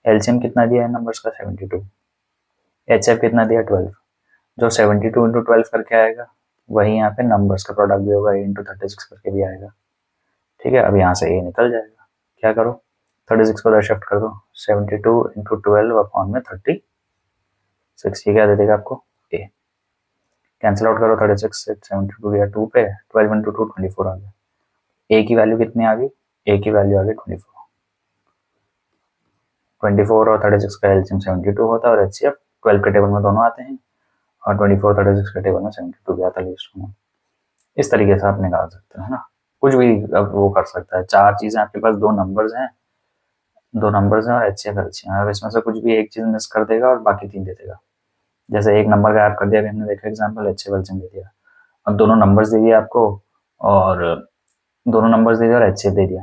एलसीएम कितना दिया है नंबर्स का? 72। एचसीएफ कितना दिया? 12। जो 72 इंटू 12 करके आएगा वही यहाँ पे नंबर्स का प्रोडक्ट भी होगा, ए इंटू 36 करके भी आएगा। ठीक है, अब यहाँ से ए निकल जाएगा। क्या करो? 36 को उधर शिफ्ट कर दो, 72 इंटू 12 अपॉन में 36, ये क्या दे देगा आपको? ए। कैंसिल आउट करो, 36 से 72 गया 2 पे, 12 इंटू 2 24 आ गया। ए की वैल्यू कितनी आ गई? ए की वैल्यू आ गई 24। 24 और 36 का एलसीएम 72 होता है और एचसीएफ 12 के टेबल में दोनों आते हैं, और 24 36 के टेबल में 72 भी आता है लिस्ट में। इस तरीके से आप निकाल सकते हैं ना, कुछ भी अब वो कर सकता है। चार चीजें आपके पास, दो नंबर्स हैं, और एचसीएफ एलसीएम। अब इसमें से कुछ भी एक चीज मिस कर देगा और बाकी तीन दे देगा। जैसे एक नंबर गायब कर दिया, हमने देखा एग्जाम्पल, एचसीएफ एलसीएम दे दिया। अब दोनों नंबर्स दे दिया आपको, और दोनों नंबर्स दे दिया और एचसीएफ दे दिया,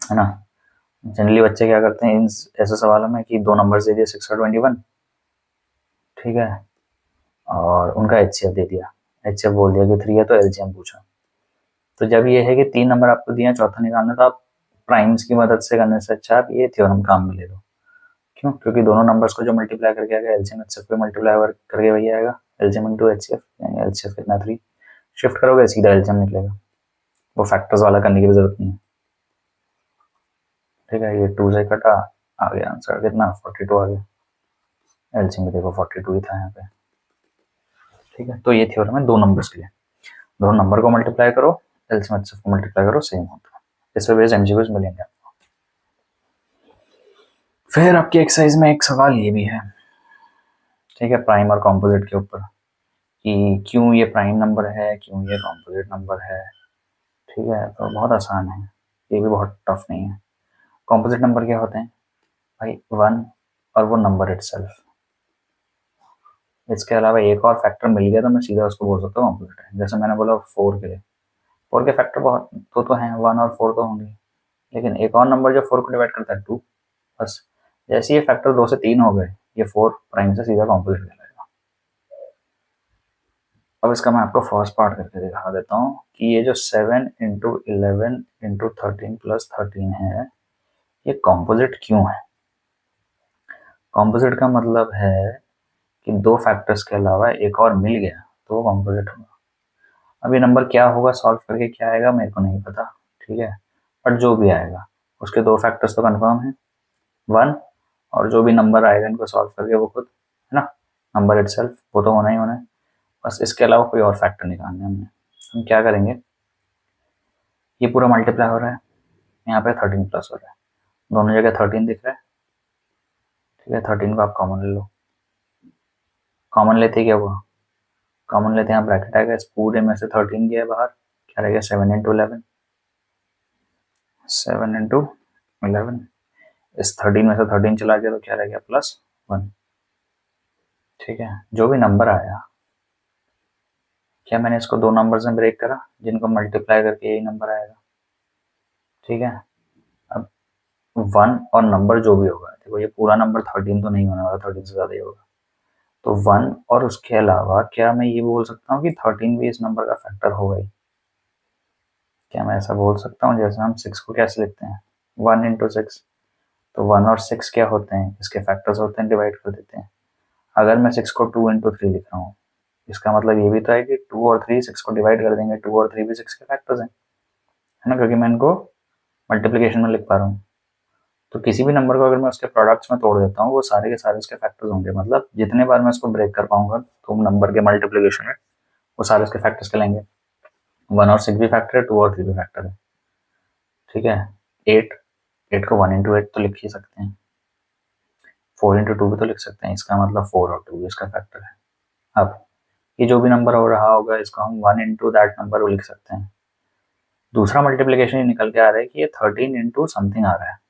है ना। जनरली बच्चे क्या करते हैं इन ऐसे सवालों में कि दो नंबर्स दे दिए 6 और 21, ठीक है, और उनका एचसीएफ दे दिया, एचसीएफ बोल दिया कि 3 है तो एलसीएम पूछा। तो जब ये है कि तीन नंबर आपको दिए, चौथा निकालना, तो आप प्राइम्स की मदद से करने से अच्छा आप ये थ्योरम काम में ले लो। क्यों? क्योंकि दोनों नंबर्स को जो मल्टीप्लाई करके आएगा एलसीएम एचसीएफ पे मल्टीप्लाई करके वही आएगा, एलसीएम इंटू एचसीएफ, यानी एलसीएफ कितना 3, शिफ्ट करोगे सीधा एलसीएम निकलेगा, वो फैक्टर्स वाला करने की भी जरूरत नहीं है। ठीक है, ये 2 से कटा, आ गया आंसर कितना? 42 आ गया। एलसीएम में देखो 42 ही था यहाँ पे। ठीक है, तो ये थ्योरम है दो नंबर्स के लिए। दोनों नंबर को मल्टीप्लाई करो एलसीएम एचसीएफ को मल्टीप्लाई करो सेम होता है। इस पे बेस एमसीक्यूज मिलेंगे आपको। फिर आपकी एक्सरसाइज में एक सवाल ये भी है, ठीक है, प्राइम और कॉम्पोजिट के ऊपर, कि क्यों ये प्राइम नंबर है, क्यों ये कॉम्पोजिट नंबर है। ठीक है, तो बहुत आसान है, ये भी बहुत टफ नहीं है। कॉम्पोजिट नंबर क्या होते हैं भाई? 1 और वो नंबर इटसेल्फ। इसके अलावा एक और फैक्टर मिल गया तो मैं सीधा उसको बोल सकता हूँ कॉम्पोजिट है। जैसे मैंने बोला 4 के लिए, 4 के फैक्टर बहुत तो हैं, 1 और 4 तो होंगे, लेकिन एक और नंबर जो 4 को डिवाइड करता है 2। बस जैसे ये फैक्टर 2 से 3 हो गए, ये 4 प्राइम से सीधा कॉम्पोजिट कहलाएगा। अब इसका मैं आपको फर्स्ट पार्ट करके दिखा देता हूँ कि ये जो 7 इंटू 11 इंटू 13 प्लस 13 है, ये कॉम्पोजिट क्यों है। कॉम्पोजिट का मतलब है कि 2 फैक्टर्स के अलावा एक और मिल गया तो वो कॉम्पोजिट होगा। अब ये नंबर क्या होगा, सॉल्व करके क्या आएगा मेरे को नहीं पता, ठीक है, बट जो भी आएगा उसके 2 फैक्टर्स तो कंफर्म है, 1, और जो भी नंबर आएगा इनको सॉल्व करके वो खुद, है ना, नंबर इटसेल्फ, वो तो होना ही होना है। बस इसके अलावा कोई और फैक्टर निकालना है हमने। हम क्या करेंगे, ये पूरा मल्टीप्लाई हो रहा है, यहाँ पे 13 प्लस हो रहा है, दोनों जगह 13 दिख रहा है, ठीक है। 13 को आप कॉमन ले लो, कॉमन लेते ही क्या हुआ, कॉमन लेते यहाँ ब्रैकेट आएगा, इस पूरे में से 13 गया बाहर, क्या रहेगा 7 इंटू 11, 7 इंटू 11, इस 13 में से 13 चला गया तो क्या रह गया +1, ठीक है। जो भी नंबर आया, क्या मैंने इसको 2 नंबर में ब्रेक करा जिनको मल्टीप्लाई करके यही नंबर आएगा, ठीक है। अब 1 और नंबर जो भी होगा, देखो ये पूरा नंबर 13 तो नहीं होने वाला, 13 से ज़्यादा ही होगा, तो 1 और उसके अलावा क्या मैं ये बोल सकता हूँ कि 13 भी इस नंबर का फैक्टर होगा ही। क्या मैं ऐसा बोल सकता हूँ, जैसे हम 6 को कैसे लिखते हैं, 1 इंटू 6, तो 1 और 6 क्या होते हैं, इसके फैक्टर्स होते हैं, डिवाइड कर देते हैं। अगर मैं 6 को 2 इंटू 3 लिख रहा हूँ, इसका मतलब ये भी तो है कि 2 और 3 6 को डिवाइड कर देंगे, 2 और 3 भी 6 के फैक्टर्स हैं, है ना, क्योंकि मैं इनको मल्टीप्लिकेशन में लिख पा रहा हूँ। तो किसी भी नंबर को अगर मैं उसके प्रोडक्ट्स में तोड़ देता हूँ, वो सारे के सारे उसके फैक्टर्स होंगे, मतलब जितने बार मैं उसको ब्रेक कर पाऊंगा तो नंबर के मल्टीप्लिकेशन में वो सारे उसके फैक्टर्स कहलाएंगे। 1 और 6 भी फैक्टर है, 2 और 3 भी फैक्टर है, ठीक है। 8 को 1 इंटू 8 तो लिख ही सकते हैं, 4 इंटू 2 भी तो लिख सकते हैं, इसका मतलब 4 और 2 भी इसका फैक्टर है। अब ये जो भी नंबर हो रहा होगा, इसको हम 1 इंटू दैट नंबर को लिख सकते हैं। दूसरा मल्टीप्लिकेशन ये निकल के आ रहा है कि ये 13 इंटू समथिंग आ रहा है।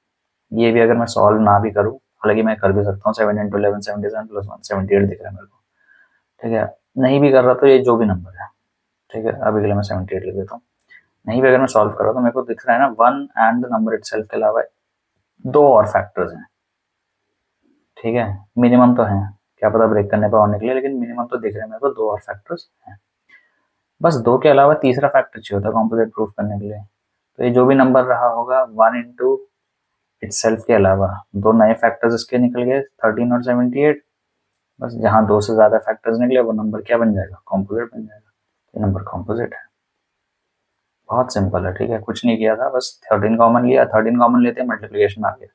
ये भी अगर मैं सॉल्व ना भी करूँ, हालांकि मैं कर भी सकता हूँ, 7 इंटू 11 77 प्लस 1 78 दिख रहा है मेरे को, ठीक है। नहीं भी कर रहा तो ये जो भी नंबर है, ठीक है, अभी के लिए मैं 78 लिख देता हूँ। नहीं भी अगर मैं सॉल्व कर रहा तो मेरे को दिख रहा है ना 1 एंड नंबर इटसेल्फ के अलावा 2 और फैक्टर्स हैं, ठीक है। मिनिमम तो है, क्या पता ब्रेक करने पर और निकले, लेकिन मिनिमम तो दिख रहे हैं मेरे को 2 और फैक्टर्स हैं। बस 2 के अलावा तीसरा फैक्टर चाहिए होता है कॉम्पोजिट प्रूफ करने के लिए। तो ये जो भी नंबर रहा होगा 1 इंटू इटसेल्फ के अलावा 2 नए फैक्टर्स इसके निकल गए, 13 और 78। बस जहाँ 2 से ज़्यादा फैक्टर्स निकले वो नंबर क्या बन जाएगा, कॉम्पोजिट बन जाएगा। ये नंबर कॉम्पोजिट है, बहुत सिंपल है, ठीक है, कुछ नहीं किया था, बस 13 कॉमन लिया, 13 कॉमन लेते हैं मल्टीप्लिकेशन में आ गया।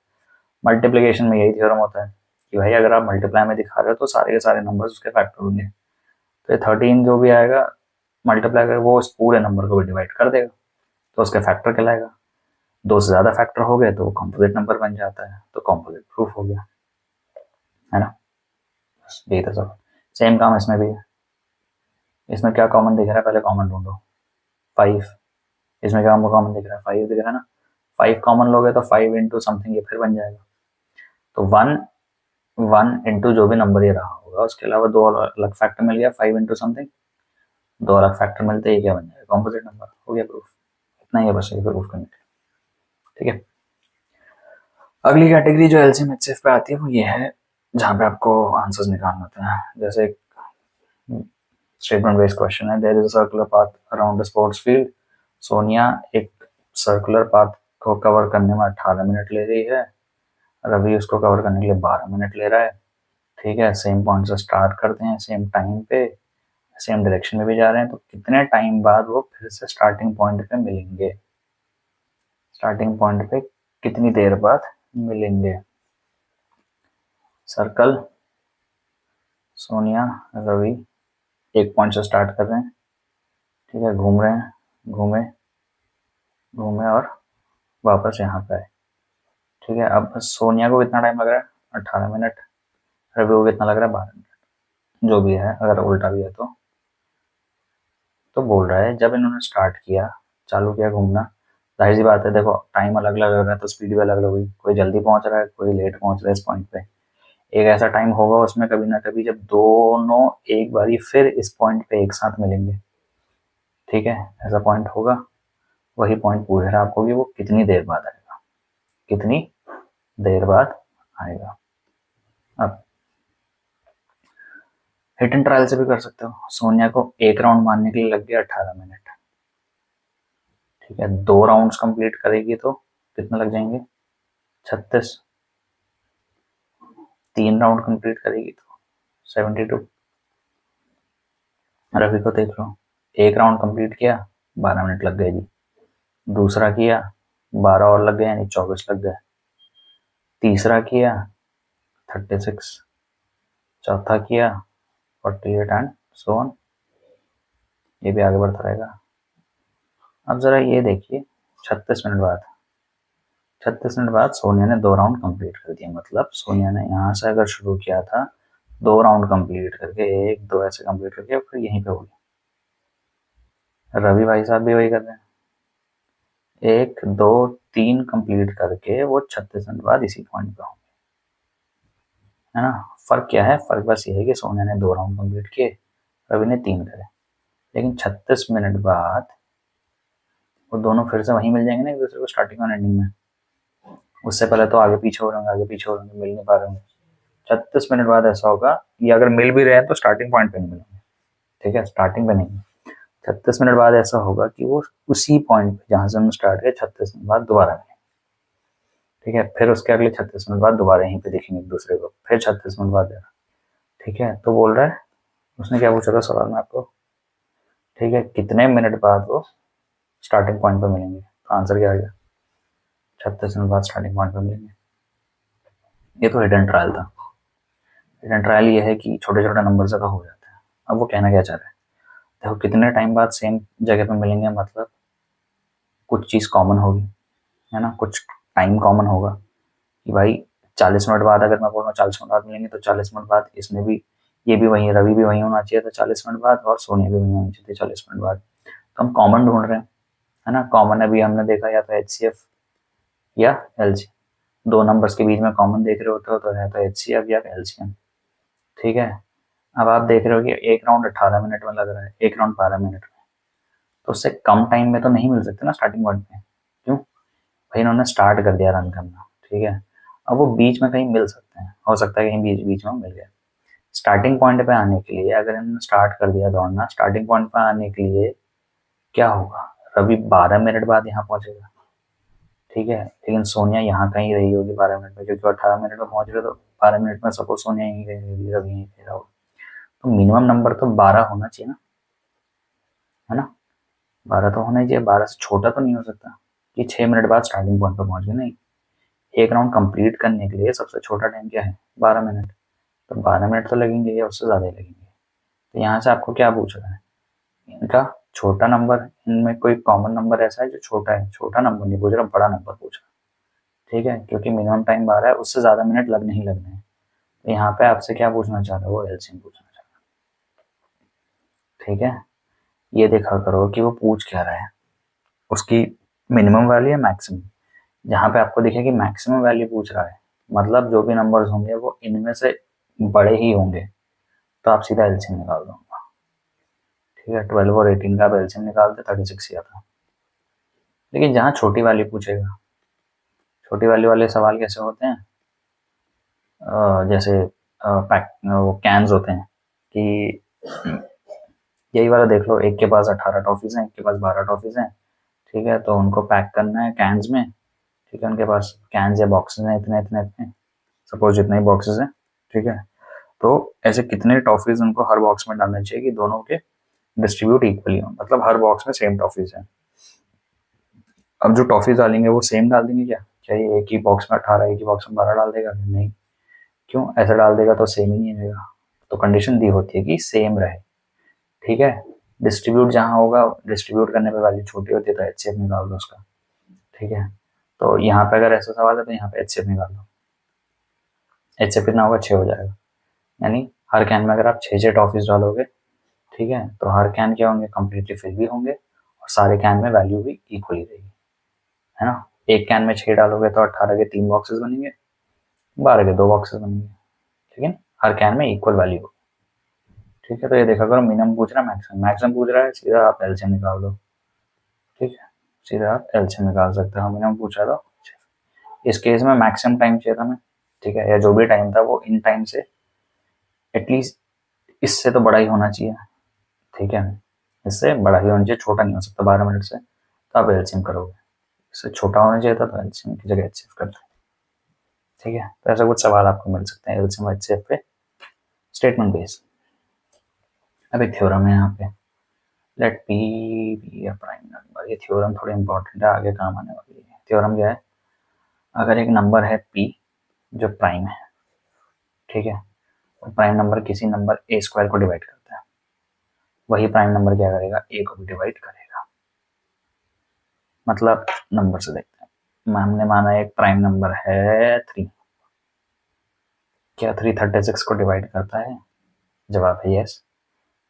मल्टीप्लिकेशन में यही थ्योरम होता है कि भाई अगर आप मल्टीप्लाई में दिखा रहे हो तो सारे के सारे नंबर्स उसके फैक्टर होंगे। तो ये 13 जो भी आएगा मल्टीप्लाई कर वो उस पूरे नंबर को भी डिवाइड कर देगा, तो उसके फैक्टर कहलाएगा। 2 से ज़्यादा फैक्टर हो गए तो वो कॉम्पोजिट नंबर बन जाता है, तो कॉम्पोजिट प्रूफ हो गया, है ना। बस यही था सब। सेम काम इसमें भी है। इसमें क्या कॉमन दिख रहा है, पहले कॉमन ढूंढो, 5। इसमें क्या कॉमन दिख रहा है, 5 दिख रहा है ना। 5 कॉमन लोगे तो 5 इंटू समथिंग ये फिर बन जाएगा, तो 1 इंटू जो भी नंबर ये रहा होगा उसके अलावा 2 अलग फैक्टर मिल गया, 5 इंटू समथिंग, 2 अलग फैक्टर मिलते ही क्या बन जाएगा, कॉम्पोजिट नंबर हो गया प्रूफ। इतना ही है बस ये प्रूफ करने के लिए, ठीक है। अगली कैटेगरी जो एलसीएम एचसीएफ पे आती है वो ये है, जहाँ पे आपको आंसर्स निकालने होते हैं। जैसे स्टेटमेंट बेस्ड क्वेश्चन है, there is a circular path around a sports field. Sonia एक सर्कुलर पाथ को कवर करने में 18 मिनट ले रही है, रवि उसको कवर करने के लिए 12 मिनट ले रहा है, ठीक है। सेम पॉइंट से स्टार्ट करते हैं, सेम टाइम पे, सेम डायरेक्शन में भी जा रहे हैं, तो कितने टाइम बाद वो फिर से स्टार्टिंग पॉइंट पे मिलेंगे, स्टार्टिंग पॉइंट पे कितनी देर बाद मिलेंगे। सर्कल, सोनिया, रवि एक पॉइंट से स्टार्ट कर रहे हैं, ठीक है, घूम रहे हैं, घूमे, घूमे और वापस यहाँ पे आए। ठीक है, अब सोनिया को कितना टाइम लग रहा है? 18 मिनट। रवि को कितना लग रहा है? 12 मिनट। जो भी है, अगर उल्टा भी है तो बोल रहा है जब इन्होंने स्टार्ट किया, चालू किया घूमना, जाहिर सी बात है, देखो टाइम अलग अलग लग रहा है तो स्पीड भी अलग अलग होगी। कोई जल्दी पहुंच रहा है, कोई लेट पहुंच रहा है इस पॉइंट पे। एक ऐसा टाइम होगा उसमें कभी ना कभी जब दोनों एक बारी फिर इस पॉइंट पे एक साथ मिलेंगे। ठीक है, ऐसा पॉइंट होगा। वही पॉइंट पूछ रहा है आपको कि वो कितनी देर बाद आएगा, कितनी देर बाद आएगा। अब हिट एंड ट्रायल से भी कर सकते हो। सोनिया को एक राउंड मारने के लिए लग गया 18 मिनट। ठीक है, 2 राउंड्स कंप्लीट करेगी तो कितने लग जाएंगे? 36। 3 राउंड कंप्लीट करेगी तो 72। रवि को देख लो, एक राउंड कंप्लीट किया, 12 मिनट लग गए जी। दूसरा किया, 12 और लग गए, यानी 24 लग गए। तीसरा किया, 36। चौथा किया, 48 एंड सो ऑन। ये भी आगे बढ़ता रहेगा। अब जरा ये देखिए, 36 मिनट बाद सोनिया ने 2 राउंड कंप्लीट कर दिया। मतलब सोनिया ने यहाँ से अगर शुरू किया था, 2 राउंड कंप्लीट करके, 1 2 ऐसे कंप्लीट करके, फिर यहीं पे हो गया। रवि भाई साहब भी वही कर रहे हैं, 1 2 3 कंप्लीट करके वो 36 मिनट बाद इसी पॉइंट पे होंगे। है ना? फर्क क्या है? फर्क बस ये है कि सोनिया ने 2 राउंड कंप्लीट किए, रवि ने 3 करे। लेकिन 36 मिनट बाद वो दोनों फिर से वहीं मिल जाएंगे ना एक दूसरे को, स्टार्टिंग और एंडिंग में। उससे पहले तो आगे पीछे हो रहे होंगे, आगे पीछे हो रहे होंगे, मिल नहीं पा रहे होंगे। 36 मिनट बाद ऐसा होगा कि अगर मिल भी रहे हैं तो स्टार्टिंग पॉइंट पे नहीं मिलेंगे। ठीक है, स्टार्टिंग पे नहीं। 36 मिनट बाद ऐसा होगा कि वो उसी पॉइंट पे जहां से हम स्टार्ट किया 36 मिनट बाद दोबारा मिलेंगे। ठीक है, फिर उसके अगले 36 मिनट बाद दोबारा यहीं पे देखेंगे एक दूसरे को, फिर 36 मिनट बाद। ठीक है, तो बोल रहा है, उसने क्या पूछा था सवाल में आपको? ठीक है, कितने मिनट बाद वो स्टार्टिंग पॉइंट पे मिलेंगे? तो आंसर क्या आ गया? 36 मिनट बाद स्टार्टिंग पॉइंट पे मिलेंगे। ये तो हिडन ट्रायल था। हिडन ट्रायल ये है कि छोटे छोटे नंबर से तो हो जाता है। अब वो कहना क्या चाह रहा है? देखो, कितने टाइम बाद सेम जगह पे मिलेंगे, मतलब कुछ चीज़ कॉमन होगी, है ना? कुछ टाइम कॉमन होगा कि भाई 40 मिनट बाद अगर मैं बोल रहा हूँ 40 मिनट बाद मिलेंगे, तो 40 मिनट बाद इसमें भी, ये भी वही, रवि भी वही होना चाहिए था 40 मिनट बाद, और सोनिया भी वही होनी चाहिए थी 40 मिनट बाद। तो हम कॉमन ढूंढ रहे हैं, है ना? कॉमन अभी हमने देखा या तो HCF या LCM। 2 नंबर्स के बीच में कॉमन देख रहे होते हो तो है तो HCF या LCM। ठीक है, अब आप देख रहे हो कि एक राउंड 18 मिनट में लग रहा है, एक राउंड 12 मिनट में, तो उससे कम टाइम में तो नहीं मिल सकते ना स्टार्टिंग पॉइंट में। क्यों भाई? इन्होंने स्टार्ट कर दिया रन करना। ठीक है, अब वो बीच में कहीं मिल सकते हैं, हो सकता है कहीं बीच बीच में मिल गए। स्टार्टिंग पॉइंट पे आने के लिए, अगर इन्होंने स्टार्ट कर दिया दौड़ना, स्टार्टिंग पॉइंट पे आने के लिए क्या होगा? रवि 12 मिनट बाद यहाँ पहुंचेगा। ठीक है, लेकिन सोनिया यहाँ कहीं रही होगी 12 मिनट में, क्योंकि 18 मिनट में पहुंच रहे, तो 12 मिनट में सपोज सोनिया यहीं रही होगी, रवि यहीं रहा होगा। तो मिनिमम नंबर तो 12 होना चाहिए ना, है ना? 12 तो होना ही चाहिए, 12 से छोटा तो नहीं हो सकता कि 6 मिनट बाद स्टार्टिंग पॉइंट पर पहुंच गए। नहीं, एक राउंड कंप्लीट करने के लिए सबसे छोटा टाइम क्या है? 12 मिनट। तो 12 मिनट तो लगेंगे या उससे ज़्यादा ही लगेंगे। तो यहाँ से आपको क्या पूछ रहा है? इनका छोटा नंबर, इनमें कोई कॉमन नंबर ऐसा है जो छोटा है? छोटा नंबर नहीं पूछ रहा, बड़ा नंबर पूछ रहा। ठीक है, क्योंकि मिनिमम टाइम 12 है, उससे ज़्यादा मिनट लगने ही लगने हैं। तो यहाँ पे आपसे क्या पूछना चाह रहा है? वो एलसीएम पूछना चाह रहा है। ठीक है, ये देखा करो कि वो पूछ क्या रहा है, उसकी मिनिमम वैल्यू या मैक्सिमम। जहाँ पे आपको दिखे कि मैक्सिमम वैल्यू पूछ रहा है, मतलब जो भी नंबर्स होंगे वो इनमें से बड़े ही होंगे, तो आप सीधा एलसीएम निकाल दो। ठीक है, 12 और 18 का आप एलसीएम निकालते 36 आता। लेकिन जहाँ छोटी वैल्यू पूछेगा, छोटी वैल्यू वाले सवाल कैसे होते हैं? जैसे पैक वो कैंस होते हैं कि यही वाला देख लो, एक के पास 18 टॉफीज हैं, एक के पास 12 टॉफीज हैं। ठीक है, तो उनको पैक करना है कैंस में। ठीक है, उनके पास कैंस या बॉक्सेस हैं इतने इतने इतने, सपोज जितने ही बॉक्सेस हैं। ठीक है, तो ऐसे कितने टॉफीज उनको हर बॉक्स में डालने चाहिए कि दोनों के डिस्ट्रीब्यूट इक्वली हो, मतलब हर बॉक्स में सेम टॉफीज है। अब जो टॉफीज डालेंगे वो सेम डाल देंगे क्या? क्या ये एक ही बॉक्स में 18, एक ही बॉक्स में 12 डाल देगा? नहीं। क्यों? ऐसा डाल देगा तो सेम ही नहीं रहेगा। तो कंडीशन दी होती है कि सेम रहे। ठीक है, डिस्ट्रीब्यूट जहाँ होगा, डिस्ट्रीब्यूट करने पे वैल्यू छोटी होती है तो HCF निकाल दो उसका। ठीक है, तो यहाँ पे अगर ऐसा सवाल है तो यहाँ पे एचसीएफ निकाल दो। एचसीएफ कितना होगा, 6 हो जाएगा। यानी हर कैन में अगर आप 6 टॉफीज डालोगे, ठीक है, तो हर कैन क्या होंगे, कंप्लीटली फिल भी होंगे और सारे कैन में वैल्यू भी इक्वली रहेगी, है ना। एक कैन में 6 डालोगे तो 18 के 3 बॉक्सेस बनेंगे, 12 के 2 बॉक्सेस बनेंगे, लेकिन हर कैन में इक्वल वैल्यू होगी। ठीक है, तो ये देखा करो, मिनिमम पूछ रहा है, मैक्सिमम मैक्सिमम पूछ रहा है, सीधा आप एलसीएम निकाल दो। ठीक है, सीधा आप एलसीएम निकाल सकते हो। मिनिमम पूछा तो इस केस में मैक्सिमम टाइम चाहिए था हमें, ठीक है, या जो भी टाइम था वो इन टाइम से एटलीस्ट इससे तो बड़ा ही होना चाहिए, ठीक है, इससे बड़ा ही होना चाहिए, छोटा नहीं हो सकता 12 मिनट से, तो आप एलसीएम करोगे। इससे छोटा होना चाहिए था तो एलसीएम की जगह एचसीएफ कर दो। ठीक है, तो ऐसा कुछ सवाल आपको मिल सकते हैं एलसीएम एचसीएफ पे स्टेटमेंट बेस। अब एक थ्योरम है यहाँ पे, let P be a prime number. ये थ्योरम थोड़ी इंपॉर्टेंट है, आगे काम आने वाली है। थ्योरम क्या है, अगर एक नंबर है पी जो प्राइम है, ठीक है, और प्राइम नंबर किसी नंबर ए स्क्वायर को डिवाइड करता है, वही प्राइम नंबर क्या करेगा, ए को भी डिवाइड करेगा। मतलब नंबर से देखते हैं, हमने माना एक प्राइम नंबर है 3, क्या 3 36 को डिवाइड करता है, जवाब है यस।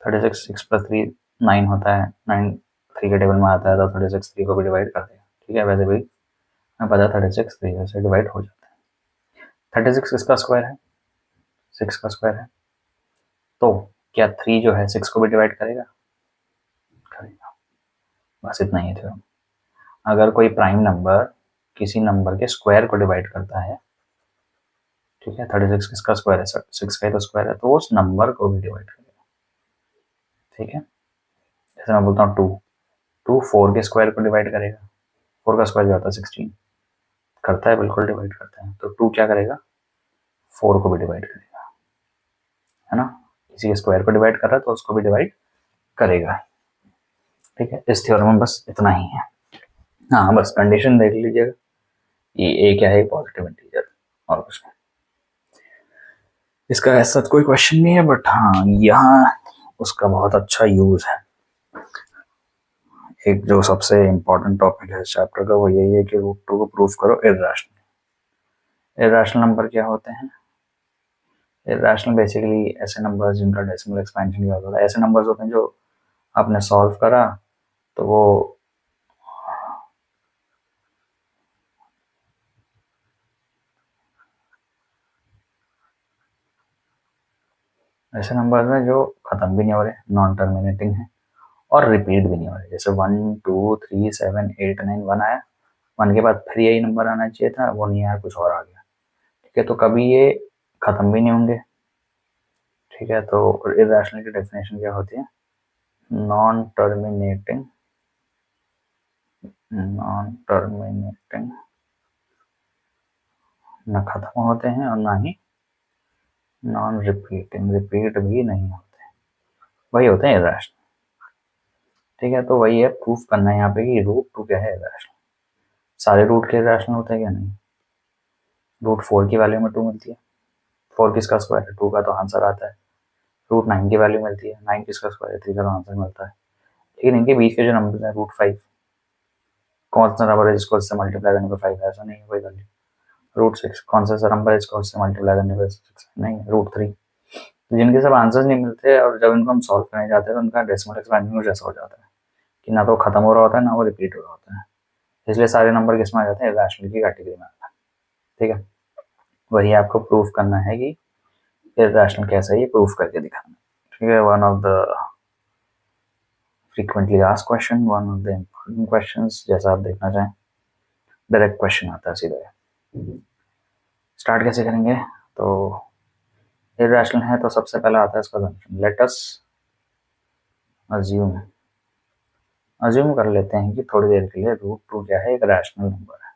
36 6 + 3 9 होता है, 9 3 के टेबल में आता है, तो 36 3 को भी डिवाइड कर देगा। ठीक है, वैसे भी हमें पता 36 3 से डिवाइड हो जाता है। 36 किसका स्क्वायर है, 6 का स्क्वायर है, तो क्या 3 जो है 6 को भी डिवाइड करेगा, करेगा। बस इतना ही है। अगर कोई प्राइम नंबर किसी नंबर के स्क्वायर को डिवाइड करता है, ठीक है, 36 किसका स्क्वायर है, 6 का ही तो स्क्वायर है, तो उस नंबर को भी डिवाइड करेगा। ठीक है, जैसे मैं बोलता हूँ 2 4 के स्क्वायर को डिवाइड करेगा, 4 का स्क्वायर क्या होता है 16, करता है, बिल्कुल डिवाइड करता है, तो 2 क्या करेगा, 4 को भी डिवाइड करेगा, है ना। किसी के स्क्वायर को डिवाइड कर रहा है तो उसको भी डिवाइड करेगा। ठीक है, इस थ्योरम में बस इतना ही है। हाँ, बस कंडीशन देख लीजिएगा, ये ए क्या है, पॉजिटिव इंटीजर, और कुछ नहीं। इसका ऐसा कोई क्वेश्चन नहीं है, बट हाँ यहाँ उसका बहुत अच्छा यूज है। एक जो सबसे इम्पोर्टेंट टॉपिक है इस चैप्टर का वो यही है कि रूट 2 को प्रूव करो इर्रेशनल। इर्रेशनल नंबर क्या होते हैं, इर्रेशनल बेसिकली ऐसे नंबर्स जिनका डेसिमल एक्सपेंशन यूज होता है, ऐसे नंबर्स होते हैं जो आपने सॉल्व करा तो वो ऐसे नंबर्स हैं जो खत्म भी नहीं हो रहे, नॉन टर्मिनेटिंग है, और रिपीट भी नहीं हो रहे। जैसे 1 2 3 7 8 9 1 आया, 1 के बाद फिर यही नंबर आना चाहिए था, वो नहीं आया, कुछ और आ गया। ठीक है, तो कभी ये खत्म भी नहीं होंगे। ठीक है, तो इर्रेशनल की डेफिनेशन क्या होती है, नॉन टर्मिनेटिंग, नॉन टर्मिनेटिंग, न खत्म होते हैं और ना ही नॉन रिपीटिंग, रिपीट भी नहीं होते, वही होते हैं इर्रेशनल। ठीक है, तो वही है, प्रूफ करना है यहाँ पे कि रूट 2 क्या है, इर्रेशनल। सारे रूट के इर्रेशनल होते हैं क्या, नहीं। रूट 4 की वैल्यू में 2 मिलती है, 4 किसका स्क्वायर है, 2 का तो आंसर आता है। रूट 9 की वैल्यू मिलती है, 9 किसका स्क्वायर है, 3 का तो आंसर मिलता है। लेकिन इनके बीच के जो नंबर है, रूट 5 कौन सा नंबर है जिसको इससे मल्टीप्लाई करने पर 5 है, ऐसा नहीं है कोई वैल्यू। रूट 6 कौन सा नंबर है जिसको इससे मल्टीप्लाई करने पर 6 नहीं है। रूट 3, तो जिनके सब आंसर्स नहीं मिलते और जब इनको हम सॉल्व करने जाते हैं तो उनका डेसिमल एक्सपेंशन जैसा हो जाता है कि ना तो खत्म हो रहा होता है ना वो रिपीट हो रहा होता है, इसलिए सारे नंबर किसमें आ जाते हैं, इर्रेशनल की कैटेगरी में आता है। ठीक है, वही आपको प्रूफ करना है कि इर्रेशनल कैसा है, ये प्रूफ करके दिखाना। ठीक है, one of the frequently asked question, one of the important questions, जैसा आप देखना चाहें। डायरेक्ट क्वेश्चन आता है सीधा। स्टार्ट कैसे करेंगे, तो इर्रेशनल है तो सबसे पहला आता है इसका assumption, let us assume, assume कर लेते हैं कि थोड़ी देर के लिए रूट 2 क्या है, एक रैशनल नंबर है।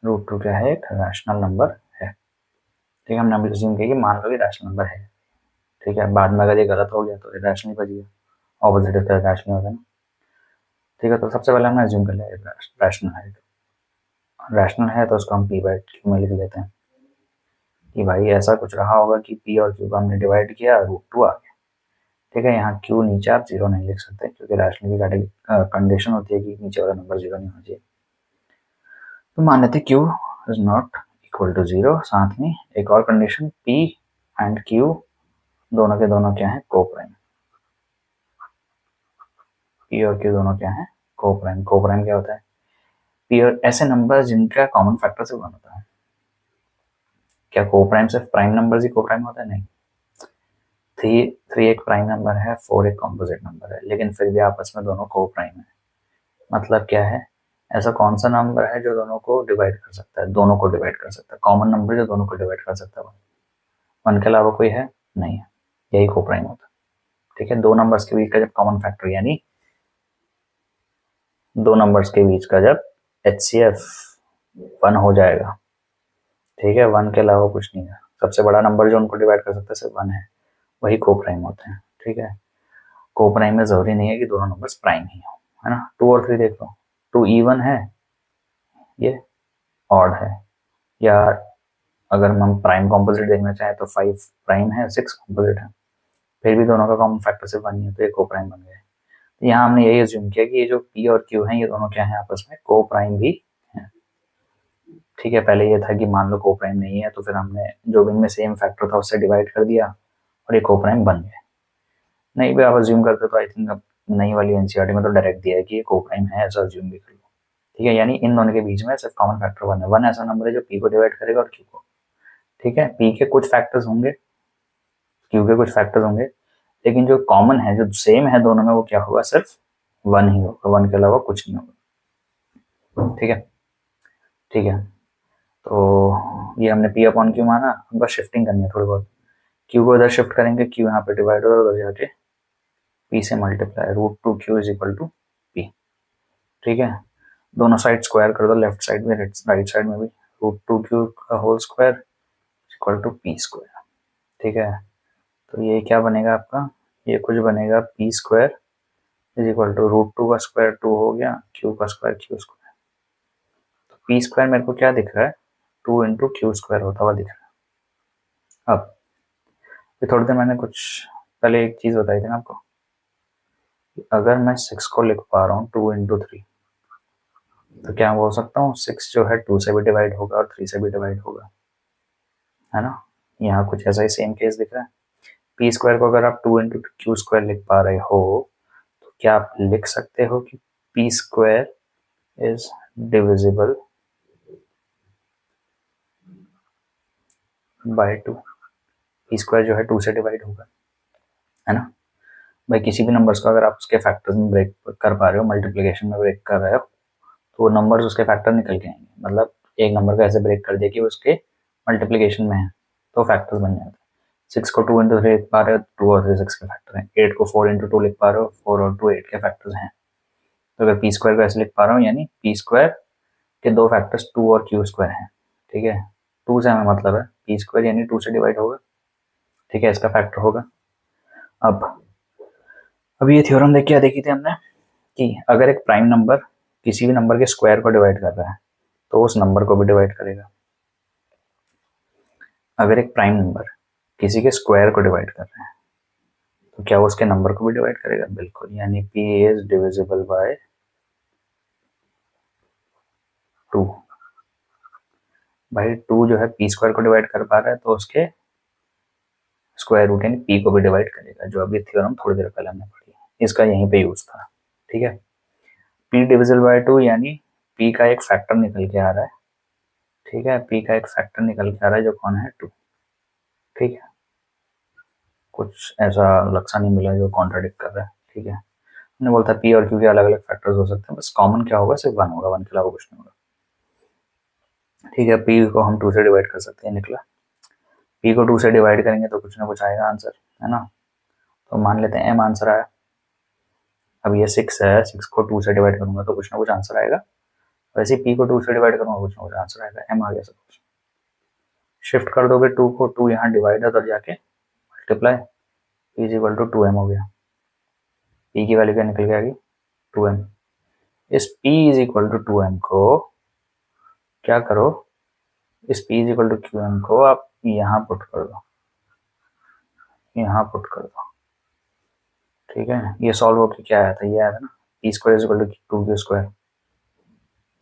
रूट 2 क्या है, एक रैशनल नंबर है। ठीक है, हमने अभी अज्यूम किया कि मान लो कि रैशनल नंबर है। ठीक है, बाद में अगर ये गलत हो गया तो इर्रेशनल बच गया, ऑपोजिट इसका रैशनल हो गया ना। ठीक है, तो सबसे पहले हमने अज्यूम कर लिया रैशनल है। रैशनल है तो उसको हम पी बाई क्यू में लिख लेते हैं कि भाई ऐसा कुछ रहा होगा कि पी और क्यू को हमने डिवाइड किया, रूट 2 आ गया। ठीक है, यहाँ क्यू नीचे आप 0 नहीं लिख सकते क्योंकि रैशनल की कंडीशन होती है कि नीचे वाला नंबर 0 नहीं होना चाहिए। तो मान लेते Q is not equal to 0, साथ में एक और कंडीशन पी एंड क्यू दोनों के दोनों क्या है, को प्राइम। पी और क्यू दोनों क्या है, को प्राइम। को प्राइम क्या होता है, पी और ऐसे नंबर जिनका कॉमन फैक्टर से 1 होता है। क्या को प्राइम सिर्फ प्राइम नंबर ही को प्राइम होता है, नहीं। 3 एक प्राइम नंबर है, 4 एक कॉम्पोजिट नंबर है, लेकिन फिर भी आपस में दोनों को प्राइम है। मतलब क्या है, ऐसा कौन सा नंबर है जो दोनों को डिवाइड कर सकता है, दोनों को डिवाइड कर सकता है, कॉमन नंबर जो दोनों को डिवाइड कर सकता है, 1 के अलावा कोई है नहीं है, यही को प्राइम होता है। ठीक है, दो नंबर्स के बीच का जब कॉमन फैक्टर, यानी दो नंबर्स के बीच का जब HCF 1 हो जाएगा, ठीक है, 1 के अलावा कुछ नहीं है, सबसे बड़ा नंबर जो उनको डिवाइड कर सकता है सिर्फ 1 है, वही को प्राइम होते हैं। ठीक है, को प्राइम में जरूरी नहीं है कि दोनों नंबर्स प्राइम ही हो, है ना। 2 और 3 देख लो, 2 इवन है, ये ऑड है, या अगर हम प्राइम कॉम्पोजिट देखना चाहें तो 5 प्राइम है, 6 कॉम्पोजिट है, फिर भी दोनों का कॉमन फैक्टर सिर्फ 1 ही है, तो ये को प्राइम बन गए। तो यहाँ हमने यही अज्यूम किया कि ये जो पी और क्यू है ये दोनों क्या है, आपस में को प्राइम भी है। ठीक है, पहले ये था कि मान लो को प्राइम नहीं है, तो फिर हमने जो भी इनमें सेम फैक्टर था उससे डिवाइड कर दिया और ये को प्राइम बन गए। नहीं भी आप अज्यूम करते तो आई थिंक अब नई वाली एनसीईआरटी में तो डायरेक्ट दिया है कि ये को प्राइम है, ऐसा अज्यूम भी कर लो। ठीक है, यानी इन दोनों के बीच में सिर्फ कॉमन फैक्टर 1 है। 1 ऐसा नंबर है जो पी को डिवाइड करेगा और क्यू को। ठीक है, पी के कुछ फैक्टर्स होंगे, क्यू के कुछ फैक्टर्स होंगे, लेकिन जो कॉमन है, जो सेम है दोनों में, वो क्या होगा, सिर्फ 1 ही होगा, 1 के अलावा कुछ नहीं होगा। ठीक है, ठीक है, तो ये हमने पी अपॉन क्यू माना, बस शिफ्टिंग करनी है थोड़ी बहुत। क्यू को इधर शिफ्ट करेंगे, क्यू यहाँ पे डिवाइड होगा, उधर जाके पी से multiply, √2q is equal to P. ठीक है, दोनों साइड स्क्वायर कर दो, लेफ्ट साइड में राइट साइड में भी, √2q का whole square equal to P square. ठीक है, तो ये क्या बनेगा आपका, ये कुछ बनेगा P square is equal to √2 का स्क्वायर 2 हो गया, क्यू का स्क्वायर क्यू स्क्वायर। तो पी स्क्वायर मेरे को क्या दिख रहा है, 2 इंटू क्यू स्क्वायर होता हुआ दिख रहा है। अब ये थोड़ी देर मैंने कुछ पहले एक चीज बताई थी ना आपको, अगर मैं 6 को लिख पा रहा हूँ 2 इंटू 3, तो क्या बोल सकता हूँ 6 जो है 2 से भी डिवाइड होगा और 3 से भी डिवाइड होगा, है ना। यहाँ कुछ ऐसा ही सेम केस दिख रहा है। पी स्क्वायर को अगर आप 2 इंटू क्यू स्क्वायर लिख पा रहे हो, तो क्या आप लिख सकते हो कि P square is divisible by 2। P square जो है 2 से डिवाइड होगा, है ना। भाई किसी भी नंबर्स को अगर आप उसके फैक्टर्स में ब्रेक कर पा रहे हो, मल्टीप्लिकेशन में ब्रेक कर रहे हो, तो वो नंबर्स उसके फैक्टर निकल के आएंगे। मतलब एक नंबर को ऐसे ब्रेक कर दिया कि उसके मल्टीप्लिकेशन में है, तो फैक्टर्स बन जाते हैं। 6 को 2 इंटू 3 लिख पा रहे हो, 2 और 3 6 के फैक्टर हैं। 8 को 4 इंटू 2 लिख पा रहे हो, 4 और 2 8 के फैक्टर्स हैं। तो अगर पी स्क्वायर को ऐसे लिख पा रहा हूँ, यानी पी स्क्वायर के दो फैक्टर्स 2 और क्यू स्क्वायर हैं। ठीक है, 2 से हमें मतलब है, पी स्क्वायर यानी 2 से डिवाइड होगा। ठीक है, इसका फैक्टर होगा। अब ये थ्योरम देख क्या देखी थी हमने, कि अगर एक प्राइम नंबर किसी भी नंबर के स्क्वायर को डिवाइड कर रहा है, तो उस नंबर को भी डिवाइड करेगा। अगर एक प्राइम नंबर किसी के स्क्वायर को डिवाइड कर रहा है, तो क्या वो उसके नंबर को भी डिवाइड करेगा, बिल्कुल, यानी p इज डिविजिबल बाय 2। भाई 2 जो है पी स्क्वायर को डिवाइड कर पा रहा है, तो उसके स्क्वायर रूट यानी p को भी डिवाइड करेगा, जो अभी थ्योरम थोड़ी देर पहले हमने पढ़ी, इसका यहीं पे यूज था। ठीक है, p डिविजिबल बाय 2 यानी p का एक फैक्टर निकल के आ रहा है। ठीक है, p का एक फैक्टर निकल के आ रहा है, जो कौन है, 2। ठीक है, कुछ ऐसा लक्षण नहीं मिला जो कॉन्ट्राडिक्ट कर रहा है। ठीक है, हमने बोलता पी और क्यू के अलग अलग फैक्टर्स हो सकते हैं, बस कॉमन क्या होगा, सिर्फ 1 होगा, 1 के अलावा कुछ नहीं होगा। ठीक है, पी को हम 2 से डिवाइड कर सकते हैं, निकला। पी को 2 से डिवाइड करेंगे तो कुछ ना कुछ आएगा आंसर, है ना। तो मान लेते हैं m आंसर आया। अब ये 6 है, 6 को 2 से डिवाइड करूंगा तो कुछ ना कुछ आंसर आएगा, वैसे पी को 2 से डिवाइड करूंगा कुछ ना कुछ आंसर आएगा, m आ गया सब कुछ। शिफ्ट कर दोगे 2 को, 2 यहाँ डिवाइड है, तो जाके multiply, p is equal to 2m हो गया। p की वैल्यू क्या निकल के आ गई, 2m। इस p is equal to 2m को क्या करो, इस p is equal to qm को आप यहाँ पुट कर दो, यहाँ पुट कर दो। ठीक है, ये सॉल्व होकर क्या आया था, ये आया था ना, P square is equal to 2q square,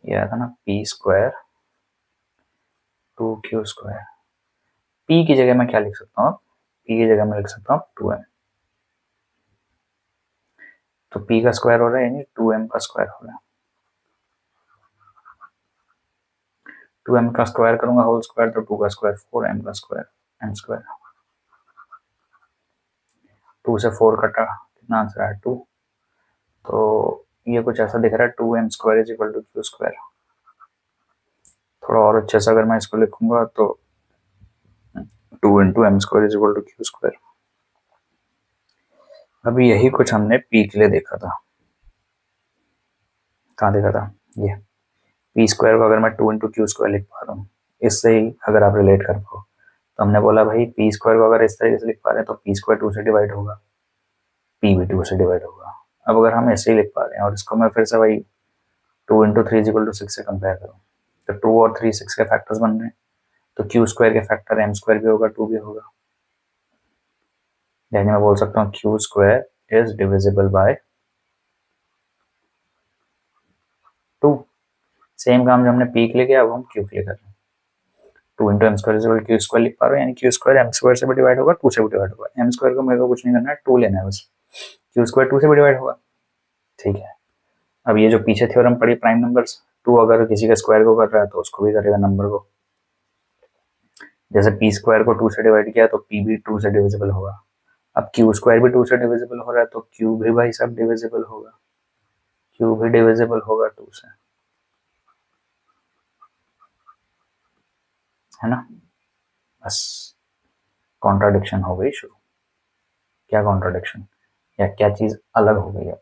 ये आया था ना, पी स्क्वायर 2q²। p की जगह मैं क्या लिख सकता हूँ? p की जगह मैं लिख सकता हूँ 2m। तो p का स्क्वायर हो रहा है यानी 2m का स्क्वायर हो रहा है। 2m का स्क्वायर करूंगा होल स्क्वायर तो 2 का स्क्वायर 4m का स्क्वायर m²। 2 से 4 कटा, कितना आंसर है 2। तो ये कुछ ऐसा दिख रहा है 2m² is equal to q²। थोड़ा और अच्छे से अगर मैं इसको लिखूंगा तो 2 × m² is equal to q²। अभी यही कुछ हमने p के लिए देखा था। कहाँ देखा था? ये p² को अगर मैं 2 × q² लिख पा रहा हूँ, इससे ही अगर आप रिलेट कर पाओ तो हमने बोला भाई p² को अगर इस तरीके से लिख पा रहे हैं तो p² 2 से डिवाइड होगा, p भी 2 से डिवाइड होगा। अब अगर हम ऐसे ही लिख पा रहे हैं और इसको मैं फिर से वही 2 × 3 इज इक्वल टू 6 से कंपेयर करूँ तो 2 और 3 6 के फैक्टर्स बन रहे हैं, तो q² के फैक्टर m² भी होगा, 2 भी होगा। यानी मैं बोल सकता हूँ q² is divisible by 2। Same काम जो हमने p के लिए किया अब हम q के लिए कर रहे हैं। 2 × m² is equal to q² लिख पा रहे हैं, यानी q² m² से भी डिवाइड होगा, 2 से भी डिवाइड होगा। m² को मेरे को कुछ नहीं करना है, 2 लेना है बस। q² 2 से भी डिवाइड होगा, ठीक है। अब ये जो पीछे थ्योरम पड़ी प्राइम नंबर्स, 2 अगर किसी के स्क्वायर को कर रहा है तो उसको भी करेगा नंबर को। जैसे p² को 2 से डिवाइड किया तो p भी 2 से डिविजिबल होगा। अब q² भी 2 से डिविजिबल हो रहा है तो q भी भाई सब डिविजिबल होगा, q भी डिविजिबल होगा 2 से, है ना। बस कॉन्ट्राडिक्शन हो गई शुरू। क्या कॉन्ट्राडिक्शन या क्या चीज अलग हो गई है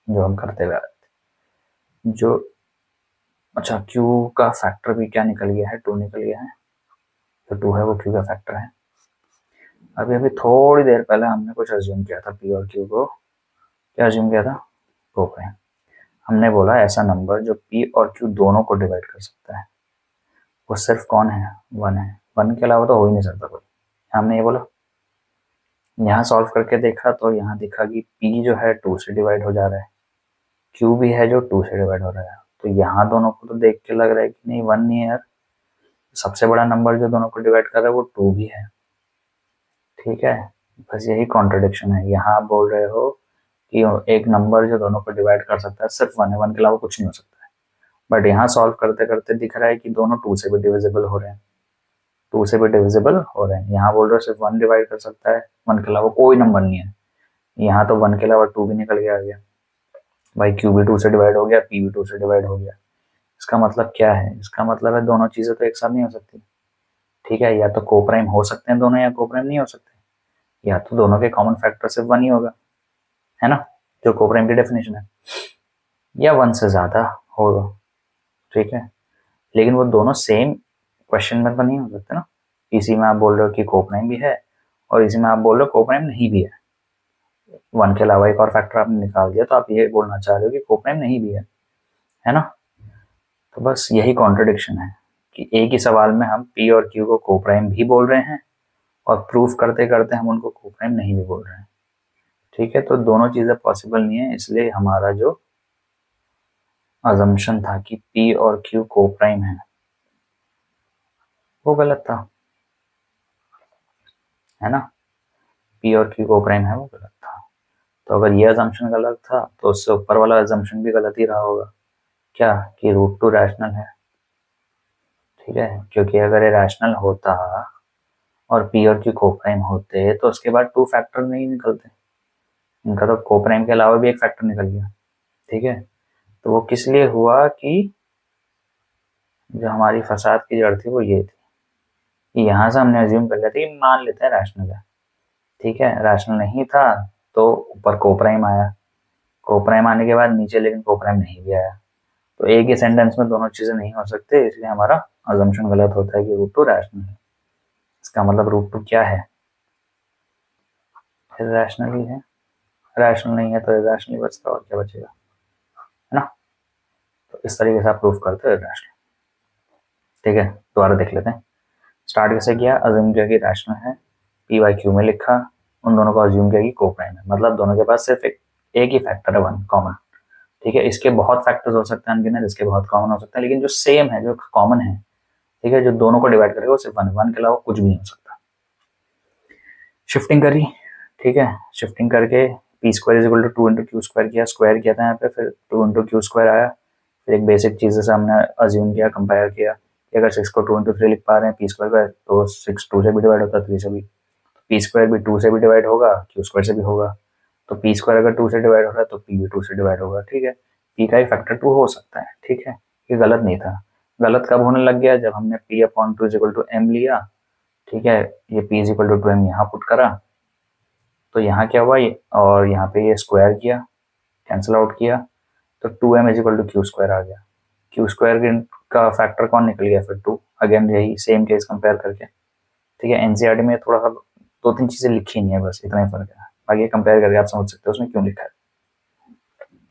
जो हम करते हुए आ रहे थे? जो अच्छा q का फैक्टर भी क्या निकल गया है? 2 निकल गया है, तो 2 है वो q का फैक्टर है। अभी अभी थोड़ी देर पहले हमने कुछ अज्यूम किया था, p और q को क्या अज्यूम किया था? कोप्राइम। हमने बोला ऐसा नंबर जो p और q दोनों को डिवाइड कर सकता है वो सिर्फ कौन है? 1 है। 1 के अलावा तो हो ही नहीं सकता कोई। हमने ये बोला, यहाँ सॉल्व करके देखा तो यहाँ दिखा कि p जो है 2 से डिवाइड हो जा रहा है, q भी है जो 2 से डिवाइड हो रहा है। तो यहाँ दोनों को तो देख के लग रहा है कि नहीं 1 नहीं है यार, सबसे बड़ा नंबर जो दोनों को डिवाइड कर रहा है वो 2 भी है, ठीक है। बस यही कॉन्ट्रडिक्शन है। यहाँ आप बोल रहे हो कि एक नंबर जो दोनों को डिवाइड कर सकता है सिर्फ 1 है, 1 के अलावा कुछ नहीं हो सकता है। बट यहाँ सॉल्व करते करते दिख रहा है कि दोनों 2 से भी डिविजिबल हो रहे हैं, 2 से भी डिविजिबल हो रहे हैं। यहाँ बोल रहे हो सिर्फ 1 डिवाइड कर सकता है, 1 के अलावा कोई नंबर नहीं है। यहाँ तो 1 के अलावा 2 भी निकल के आ गया भाई, q भी 2 से डिवाइड हो गया, p भी 2 से डिवाइड हो गया। इसका मतलब क्या है? इसका मतलब है दोनों चीजें तो एक साथ नहीं हो सकती, ठीक है। या तो कोप्राइम हो सकते हैं दोनों या कोप्राइम नहीं हो सकते, या तो दोनों के कॉमन फैक्टर सिर्फ 1 ही होगा, है ना, जो कोप्राइम की डेफिनेशन है, या 1 से ज्यादा होगा, ठीक है। लेकिन वो दोनों सेम क्वेश्चन में तो नहीं हो सकते ना। इसी में आप बोल रहे हो कि कोप्राइम भी है और इसी में आप बोल रहे हो कोप्राइम नहीं भी है। 1 के अलावा एक और फैक्टर आपने निकाल दिया तो आप ये बोलना चाह रहे हो कि कोप्राइम नहीं भी है ना। तो बस यही कॉन्ट्रडिक्शन है कि एक ही सवाल में हम p और q को कोप्राइम भी बोल रहे हैं और प्रूफ करते करते हम उनको कोप्राइम नहीं भी बोल रहे हैं, ठीक है। तो दोनों चीजें पॉसिबल नहीं है, इसलिए हमारा जो अजम्पशन था कि p और q कोप्राइम है वो गलत था, है ना। p और q कोप्राइम है वो गलत था। तो अगर ये अजम्पशन गलत था तो उससे ऊपर वाला अजम्पशन भी गलत ही रहा होगा, क्या कि √2 रैशनल है, ठीक है। क्योंकि अगर ये रैशनल होता और p और q कोप्राइम होते तो उसके बाद 2 फैक्टर नहीं निकलते, इनका तो कोप्राइम के अलावा भी एक फैक्टर निकल गया, ठीक है। तो वो किस लिए हुआ कि जो हमारी फसाद की जड़ थी वो ये थी कि यहाँ से हमने अज्यूम कर लिया था कि मान लेते हैं रैशनल है, ठीक है। रैशनल नहीं था तो ऊपर कोप्राइम आया, कोप्राइम आने के बाद नीचे लेकिन कोप्राइम नहीं भी आया, तो एक ही सेंटेंस में दोनों चीजें नहीं हो सकते, इसलिए हमारा अजम्पशन गलत होता है कि √2 रैशनल है। इसका मतलब √2 क्या है? रैशनल ही है, रैशनल नहीं है तो इरैशनल बचता और क्या बचेगा, है ना। तो इस तरीके से आप प्रूफ करते हो रैशनल, ठीक है। दोबारा देख लेते हैं। स्टार्ट कैसे किया? अज्यूम किया कि रैशनल है, p बाई q में लिखा, उन दोनों को अज्यूम किया कि कोप्राइम है, मतलब दोनों के पास सिर्फ एक ही फैक्टर है 1 कॉमन, ठीक है। इसके बहुत फैक्टर्स हो सकते हैं अनगिनत, इसके बहुत कॉमन हो सकते हैं, लेकिन जो सेम है जो कॉमन है ठीक है, जो दोनों को डिवाइड करेगा वो सिर्फ वन, वन के अलावा कुछ भी नहीं हो सकता। शिफ्टिंग करी, ठीक है, शिफ्टिंग करके P square is equal to 2 into Q square किया, स्क्वायर किया था यहाँ पे, फिर 2 इंटू क्यू स्क्वायर आया। फिर एक बेसिक चीज़ से हमने अज्यूम किया, कंपेयर किया कि अगर 6 को 2 इंटू 3 लिख पा रहे हैं पी स्क्वायर का, तो 6 2 से भी डिवाइड होता है, 3 से भी, पी स्क्वायर भी 2 से भी डिवाइड होगा, क्यू स्क्वायर से भी होगा। तो पी स्क्वायर अगर 2 से डिवाइड हो रहा है तो पी भी 2 से डिवाइड होगा, ठीक है। पी का एक फैक्टर 2 हो सकता है, ठीक है, ये गलत नहीं था। गलत कब होने लग गया, जब हमने P upon 2 is equal to M लिया, ठीक है, ये P is equal to 2m यहाँ पुट करा, तो यहाँ क्या हुआ, ये और यहाँ पे ये स्क्वायर किया, कैंसिल आउट किया, तो 2m is equal to q square आ गया। क्यू स्क्वायर का फैक्टर कौन निकल गया, फिर 2। अगेन यही सेम केस कंपेयर करके, ठीक है। एनसीईआरटी में थोड़ा सा 2-3 चीजें लिखी नहीं है, बस इतना ही फर्क है, बाकी कंपेयर करके आप समझ सकते हो उसमें क्यों लिखा है।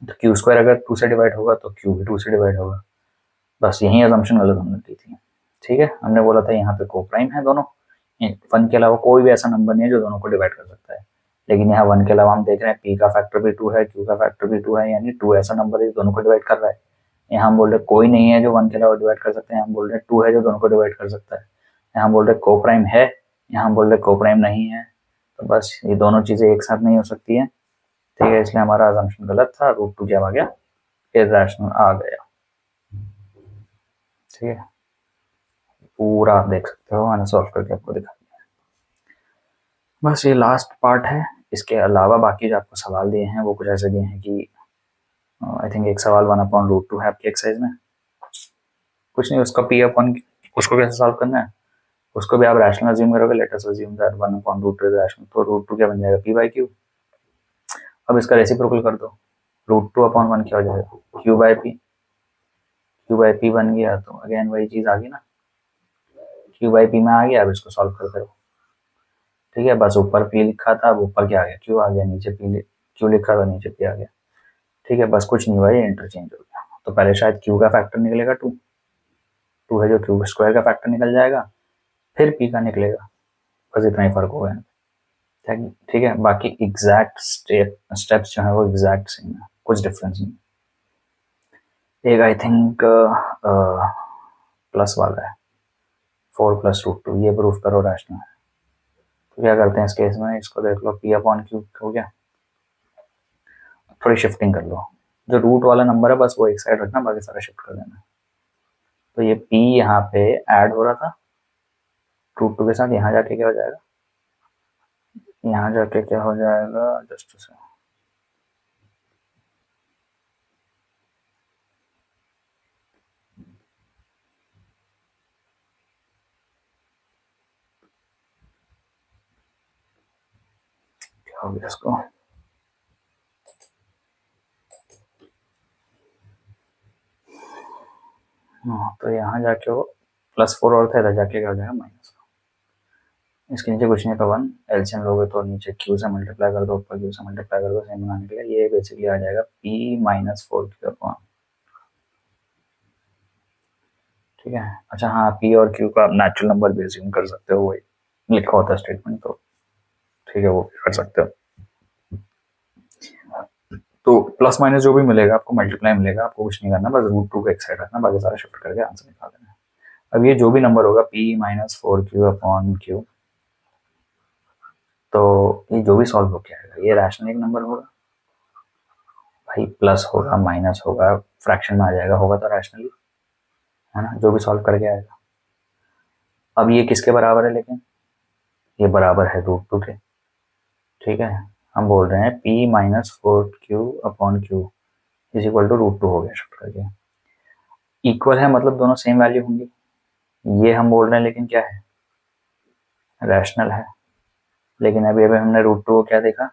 तो क्यू स्क्वायर अगर 2 से डिवाइड होगा तो क्यू भी 2 से डिवाइड होगा, बस यही अजम्पशन गलत हमने की थी, ठीक है। हमने बोला था यहाँ पे को प्राइम है दोनों, वन के अलावा कोई भी ऐसा नंबर नहीं है जो दोनों को डिवाइड कर सकता है, लेकिन यहाँ वन के अलावा हम देख रहे हैं पी का फैक्टर भी 2 है, क्यू का फैक्टर भी 2 है, यानी 2 ऐसा नंबर है जो दोनों को डिवाइड कर रहा है। यहाँ हम बोल रहे कोई नहीं है जो वन के अलावा डिवाइड कर सकते हैं, हम बोल रहे 2 है जो दोनों को डिवाइड कर सकता है। यहाँ हम बोल रहे को प्राइम है, यहाँ हम बोल रहे को प्राइम नहीं है, तो बस ये दोनों चीजें एक साथ नहीं हो सकती है, ठीक है, इसलिए हमारा अजम्पशन गलत था, रूट 2 क्या आ गया, इरैशनल आ गया, ठीक है। पूरा आप देख सकते हो, मैंने सॉल्व करके आपको दिखा दिया। बस ये लास्ट पार्ट है, इसके अलावा बाकी जो आपको सवाल दिए हैं वो कुछ ऐसे दिए हैं कि आई थिंक एक सवाल 1/√2 है आपकी एक्सरसाइज में, कुछ नहीं, उसका पी अपन उसको कैसे सॉल्व करना है, उसको भी आप रैशनल अज्यूम करोगे, let us assume that 1/√2 is rational, तो √2 क्या बन जाएगा, पी बाई क्यू। अब इसका रेसिप्रोकल कर दो, √2/1 क्या हो जाएगा, Q by P, Q by P बन गया, तो अगेन वही चीज आ गई ना, क्यू बाई पी में आ गया। अब इसको सॉल्व करते रहो, ठीक है, बस ऊपर पी लिखा था, अब ऊपर क्या आ गया, क्यू आ गया, नीचे पी, क्यू लिखा था, नीचे पी आ गया, ठीक है, बस कुछ नहीं हुआ, ये इंटरचेंज हो गया। तो पहले शायद क्यू का फैक्टर निकलेगा 2, 2 है जो क्यू स्क्वायर का फैक्टर निकल जाएगा, फिर पी का निकलेगा, बस इतना ही फर्क होगा, ठीक है। बाकी एग्जैक्ट स्टेप्स जो है वो एग्जैक्ट सेम है, कुछ डिफरेंस नहीं। एक आई थिंक प्लस वाला है, 4 + √2, ये प्रूफ करो रैशनल है। तो क्या करते हैं इस केस में, इसको देख लो, पी अपॉन क्यू हो गया, थोड़ी शिफ्टिंग कर लो, जो रूट वाला नंबर है बस वो एक साइड रखना, बाकी सारा शिफ्ट कर देना। तो ये पी यहाँ पे ऐड हो रहा था √2 के साथ, यहाँ जाके क्या हो जाएगा, यहाँ जाके क्या हो जाएगा, जस्ट से क्या हो गया इसको, तो यहाँ जाके वो +4 और था, इधर जाके क्या हो जाएगा, -4। इसके नीचे कुछ नहीं तो 1, एलसीएम लोगे तो नीचे क्यू से मल्टीप्लाई कर दो, ऊपर क्यू से मल्टीप्लाई कर दो, सेम बनाने के लिए, ये बेसिकली आ जाएगा p -4q/, ठीक है। अच्छा हाँ, पी और क्यू का आप नेचुरल नंबर भी अज्यूम कर सकते हो, वही लिखा होता है स्टेटमेंट, तो ठीक है, वो भी कर सकते हो। तो प्लस माइनस जो भी मिलेगा आपको, मल्टीप्लाई मिलेगा, आपको कुछ नहीं करना, बस √2 को एक साइड रखना, बाकी सारा शिफ्ट करके आंसर निकाल देना। अब ये जो भी नंबर होगा p -4q/q, तो ये जो भी सॉल्व हो के आएगा ये रैशनल एक नंबर होगा भाई, प्लस होगा माइनस होगा, फ्रैक्शन में आ जाएगा, होगा तो रैशनली, है ना, जो भी सॉल्व करके आएगा। अब ये किसके बराबर है, लेकिन ये बराबर है √2 के, ठीक है। हम बोल रहे हैं p -4q/q is equal to √2 हो गया शिफ्ट करके, इक्वल है मतलब दोनों सेम वैल्यू होंगी, ये हम बोल रहे हैं, लेकिन क्या है, रैशनल है, लेकिन अभी अभी हमने √2 को क्या देखा,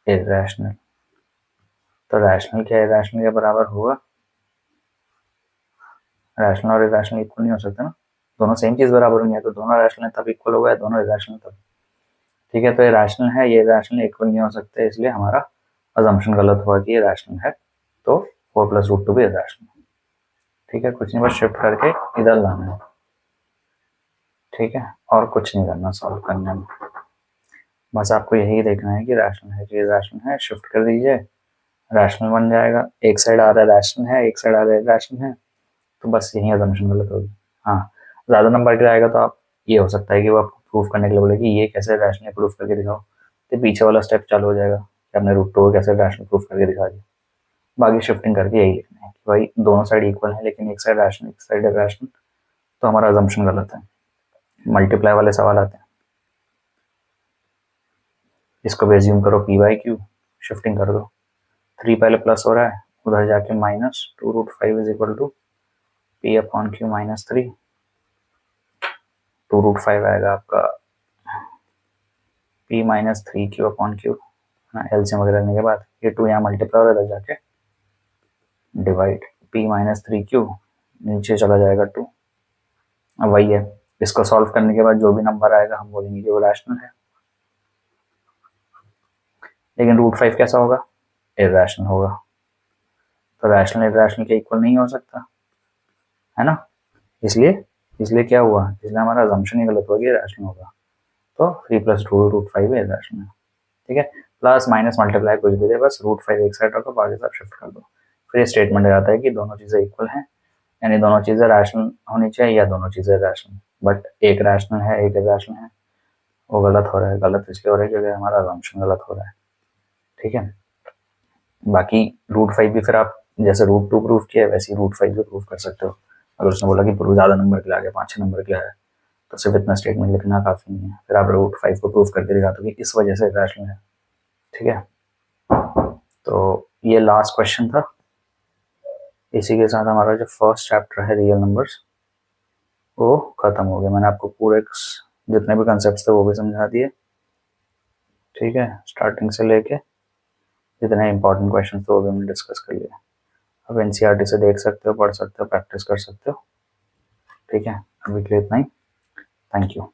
इरैशनल, तो रैशनल क्या इरैशनल के बराबर होगा, रैशनल और इरैशनल इक्वल नहीं हो सकते ना, दोनों सेम चीज बराबर होंगे, तो दोनों रैशनल है तब इक्वल होगा, दोनों इरैशनल तब, ठीक है। तो ये रैशनल है, ये रैशनल इक्वल नहीं हो सकते, इसलिए हमारा अजम्पशन गलत हुआ कि ये रैशनल है, तो 4 + √2 भी रैशनल, ठीक है। कुछ नहीं, बस शिफ्ट करके इधर लाना है, ठीक है, और कुछ नहीं करना सॉल्व करने में, बस आपको यही देखना है कि रैशनल है, ये रैशनल है, शिफ्ट कर दीजिए, रैशनल बन जाएगा, एक साइड आ रहा है रैशनल है, एक साइड आ रहा है रैशनल है, तो बस यही अजम्पशन गलत होगी। हाँ, ज़्यादा नंबर के लिए आएगा तो आप ये हो सकता है कि वो आपको प्रूव करने के लिए बोले कि ये कैसे रैशनली प्रूफ करके दिखाओ, तो पीछे वाला स्टेप चालू हो जाएगा कि आपने रूट टू को कैसे रैशनल प्रूफ करके दिखा दिया। बाकी शिफ्टिंग करके यही लिखना है कि भाई दोनों साइड इक्वल है लेकिन एक साइड रैशनल एक साइड इरैशनल, तो हमारा अजम्पशन गलत है। मल्टीप्लाई वाले सवाल आते हैं, इसको भी एज्यूम करो पी बाई क्यू, शिफ्टिंग कर दो, 3 पहले प्लस हो रहा है, उधर जाके minus 2√5 is equal to P upon Q minus 3, 2√5 आएगा आपका P minus 3 Q upon Q, LCM वगैरह लेने के बाद ये 2 यहाँ मल्टीप्लाई हो रहा है, जाके डिवाइड पी माइनस 3 क्यू, नीचे चला जाएगा 2। अब वही है, इसको सॉल्व करने के बाद जो भी नंबर आएगा हम बोलेंगे कि वो रैशनल है। लेकिन √5 कैसा होगा, इरैशनल होगा, तो रैशनल इरैशनल के इक्वल नहीं हो सकता है ना, इसलिए क्या हुआ, इसलिए हमारा अजम्पशन ही गलत हो गया, रैशनल होगा, तो 3 + 2√5 इरैशनल है। ठीक है, प्लस माइनस मल्टीप्लाई कुछ भी दे, बस √5 एक साइड रखो, बाकी सब शिफ्ट कर दो। फिर ये स्टेटमेंट आ जाता है कि दोनों चीज़ें इक्वल हैं, यानी दोनों चीज़ें रैशनल होनी चाहिए या दोनों चीज़ें रैशनल, बट एक रैशनल है एक इरैशनल है, वो गलत हो रहा है। गलत इसलिए हो रहा है क्योंकि हमारा अजम्पशन गलत हो रहा है। ठीक है, बाकी √5 भी फिर आप जैसे √2 प्रूफ किया है वैसे ही √5 भी प्रूफ कर सकते हो। अगर उसने बोला कि प्रूफ ज़्यादा नंबर के लिए आ गया, 5-6 नंबर के लिए है, तो सिर्फ इतना स्टेटमेंट लिखना काफ़ी नहीं है, फिर आप √5 को प्रूफ करके दिखा दो कि इस वजह से रैशनल है। ठीक है, तो ये लास्ट क्वेश्चन था। इसी के साथ हमारा जो फर्स्ट चैप्टर है रियल नंबर्स वो खत्म हो गया। मैंने आपको पूरे जितने भी कंसेप्ट थे वो भी समझा दिए। ठीक है, स्टार्टिंग से लेके जितने इंपॉर्टेंट क्वेश्चन थे वो भी हमने डिस्कस कर लिया। अब एनसीईआरटी से देख सकते हो, पढ़ सकते हो, प्रैक्टिस कर सकते हो। ठीक है, अभी के लिए इतना ही। Thank you.